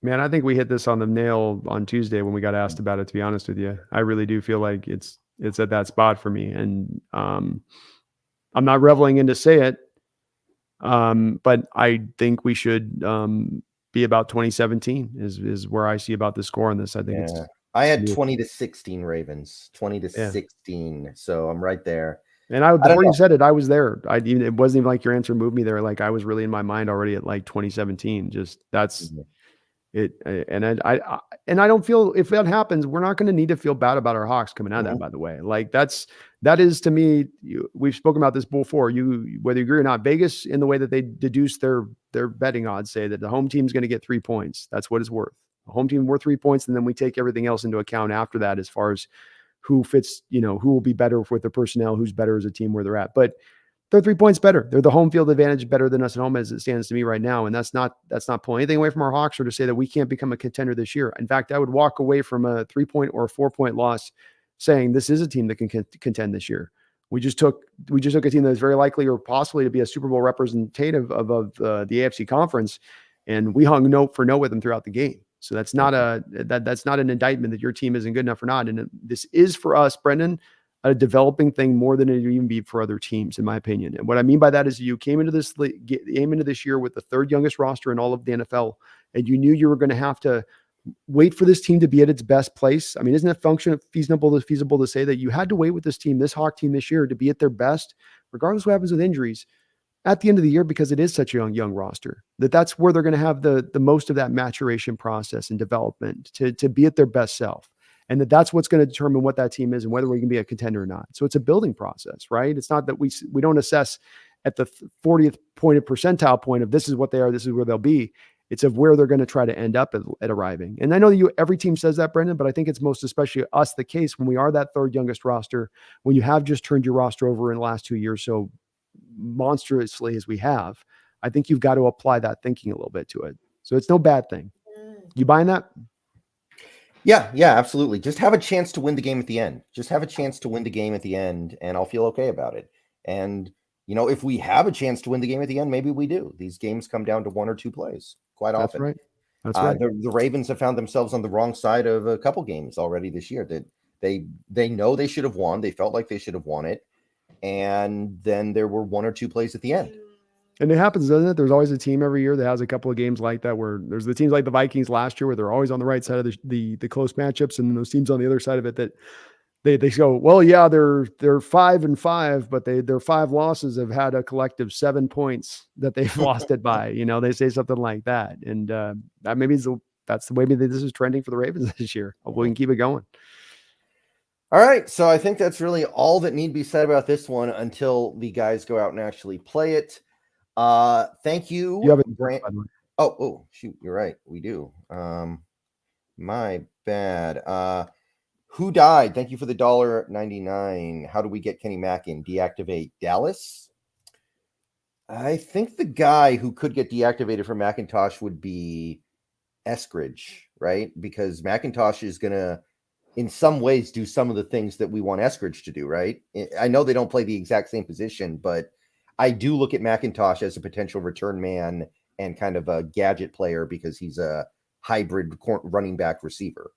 Man, I think we hit this on the nail on Tuesday when we got asked about it, to be honest with you. I really do feel like it's at that spot for me. And I'm not reveling in to say it, but I think we should be about 2017 is where I see about the score on this. I think I had 20-16 Ravens, 20-16. So I'm right there. And before you said it, I was there. It wasn't even like your answer moved me there. Like I was really in my mind already at like 2017. Just that's it. And I don't feel, if that happens, we're not going to need to feel bad about our Hawks coming out of that, by the way. Like that is to me, we've spoken about this before. Whether you agree or not, Vegas, in the way that they deduce their betting odds, say that the home team is going to get 3 points. That's what it's worth. A home team worth 3 points. And then we take everything else into account after that, as far as who fits, who will be better with the personnel, who's better as a team, where they're at. But they're 3 points better. They're the home field advantage better than us at home as it stands to me right now. And that's not pulling anything away from our Hawks or to say that we can't become a contender this year. In fact, I would walk away from a 3-point or a 4-point loss saying this is a team that can contend this year. We just took a team that is very likely or possibly to be a Super Bowl representative of the AFC conference, and we hung note for note with them throughout the game. So that's not an indictment that your team isn't good enough or not. And this is for us, Brendan, a developing thing more than it would even be for other teams, in my opinion. And what I mean by that is you came into this year with the third youngest roster in all of the NFL, and you knew you were going to have to wait for this team to be at its best place. I mean, isn't it feasible to say that you had to wait with this team, this Hawk team this year, to be at their best, regardless of what happens with injuries, at the end of the year, because it is such a young roster, that's where they're going to have the most of that maturation process and development to be at their best self. And that's what's going to determine what that team is and whether we can be a contender or not. So it's a building process, right? It's not that we don't assess at the 40th percentile point of this is what they are, this is where they'll be. It's of where they're going to try to end up at arriving. And I know that every team says that, Brendan, but I think it's most especially us the case when we are that third youngest roster, when you have just turned your roster over in the last 2 years so monstrously as we have. I think you've got to apply that thinking a little bit to it. So it's no bad thing. You buying that? Yeah, absolutely. Just have a chance to win the game at the end. And I'll feel okay about it. And, if we have a chance to win the game at the end, maybe we do. These games come down to 1 or 2 plays quite often. That's right. The Ravens have found themselves on the wrong side of a couple games already this year. That they know they should have won. They felt like they should have won it. And then there were 1 or 2 plays at the end. And it happens, doesn't it? There's always a team every year that has a couple of games like that, where there's the teams like the Vikings last year where they're always on the right side of the close matchups, and those teams on the other side of it that they go, well, yeah, they're 5-5, but their 5 losses have had a collective 7 points that they've lost it by. They say something like that, and that maybe that's the way maybe this is trending for the Ravens this year. Hopefully we can keep it going. All right, so I think that's really all that need to be said about this one until the guys go out and actually play it. Thank you. You have Grant. Oh, shoot, you're right. We do. My bad. Who died? Thank you for the $1.99. How do we get Kenny Mackin? Deactivate Dallas? I think the guy who could get deactivated for McIntosh would be Eskridge, right? Because McIntosh is going to, in some ways, do some of the things that we want Eskridge to do, right? I know they don't play the exact same position, but I do look at McIntosh as a potential return man and kind of a gadget player because he's a hybrid running back receiver.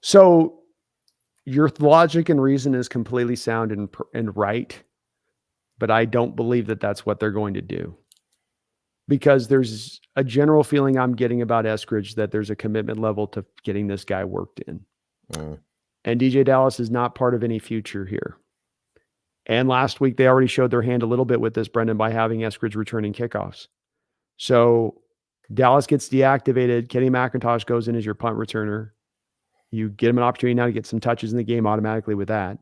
So your logic and reason is completely sound and right, but I don't believe that that's what they're going to do, because there's a general feeling I'm getting about Eskridge that there's a commitment level to getting this guy worked in. And DJ Dallas is not part of any future here. And last week, they already showed their hand a little bit with this, Brendan, by having Eskridge returning kickoffs. So Dallas gets deactivated. Kenny McIntosh goes in as your punt returner. You get him an opportunity now to get some touches in the game automatically with that.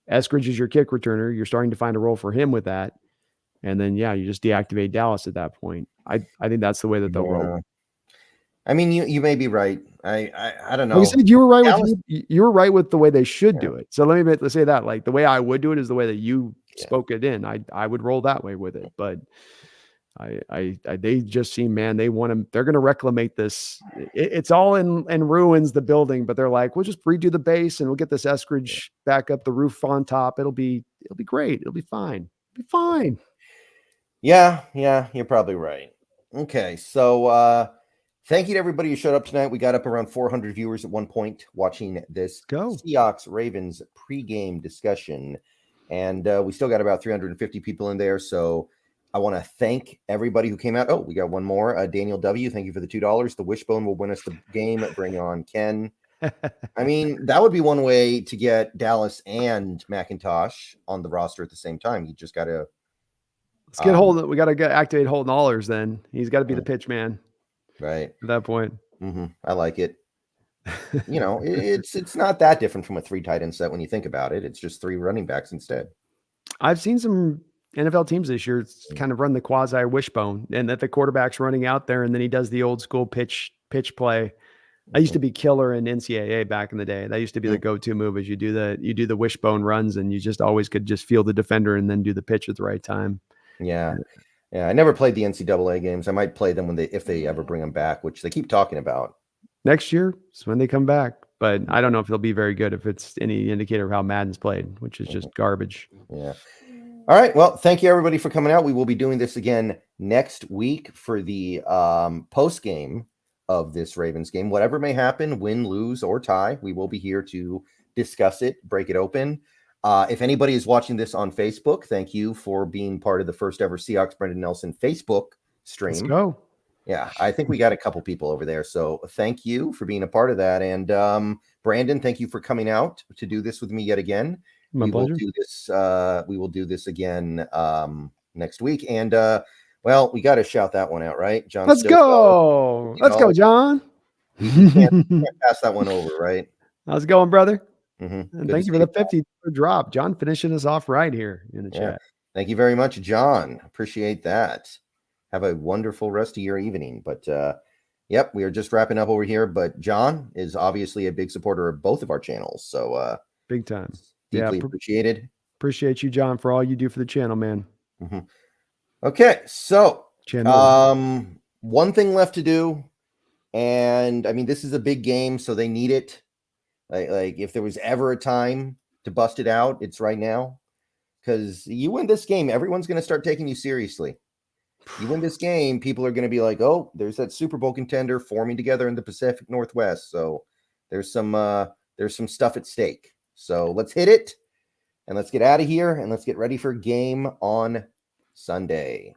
Eskridge is your kick returner. You're starting to find a role for him with that. And then, you just deactivate Dallas at that point. I think that's the way that they'll roll. I mean, you may be right. I don't know. Like I said, you were right Dallas, with you were right with the way they should yeah, do it. So let's say that, like, the way I would do it is the way that you yeah. spoke it in. I would roll that way with it, but they just seem, man, they're going to reclimate this. It's all in ruins, the building, but they're like, we'll just redo the base and we'll get this Eskridge back up, the roof on top. It'll be great. It'll be fine. It'll be fine. Yeah, you're probably right. Okay, so thank you to everybody who showed up tonight. We got up around 400 viewers at one point watching this Go. Seahawks Ravens pregame discussion, and we still got about 350 people in there. So I want to thank everybody who came out. Oh, we got one more. Daniel W. Thank you for the $2. The Wishbone will win us the game. Bring on Ken. I mean, that would be one way to get Dallas and McIntosh on the roster at the same time. You just got to. Let's get Holden. We got to activate Holden Allers. Then he's got to be the pitch man, right? At that point, I like it. You know, it's not that different from a 3 tight end set when you think about it. It's just 3 running backs instead. I've seen some NFL teams this year kind of run the quasi wishbone, and that the quarterback's running out there, and then he does the old school pitch play. I used to be killer in NCAA back in the day. That used to be the go-to move, is you do the wishbone runs, and you just always could just feel the defender and then do the pitch at the right time. Yeah. I never played the NCAA games. I might play them if they ever bring them back, which they keep talking about. Next year is when they come back, but I don't know if they'll be very good if it's any indicator of how Madden's played, which is just garbage. Yeah. All right. Well, thank you everybody for coming out. We will be doing this again next week for the post game of this Ravens game. Whatever may happen, win, lose, or tie, we will be here to discuss it, break it open. If anybody is watching this on Facebook, thank you for being part of the first ever Seahawks Brendan Nelson Facebook stream. Let's go. Yeah, I think we got a couple people over there. So thank you for being a part of that. And Brandon, thank you for coming out to do this with me yet again. My pleasure. We will do this again next week. And well, we got to shout that one out, right? John. Let's go. Let's go, John. You can't pass that one over, right? How's it going, brother? Mm-hmm. And thank you for the 50 drop. John finishing us off right here in the chat. Thank you very much, John. Appreciate that. Have a wonderful rest of your evening. But yep, we are just wrapping up over here. But John is obviously a big supporter of both of our channels. So big time. Deeply appreciated. Appreciate you, John, for all you do for the channel, man. Mm-hmm. Okay, so one thing left to do. And I mean, this is a big game, so they need it. Like if there was ever a time to bust it out, it's right now. Because you win this game, everyone's going to start taking you seriously. You win this game, people are going to be like, oh, there's that Super Bowl contender forming together in the Pacific Northwest. So there's some stuff at stake. So let's hit it and let's get out of here and let's get ready for game on Sunday.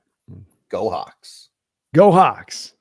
Go Hawks. Go Hawks.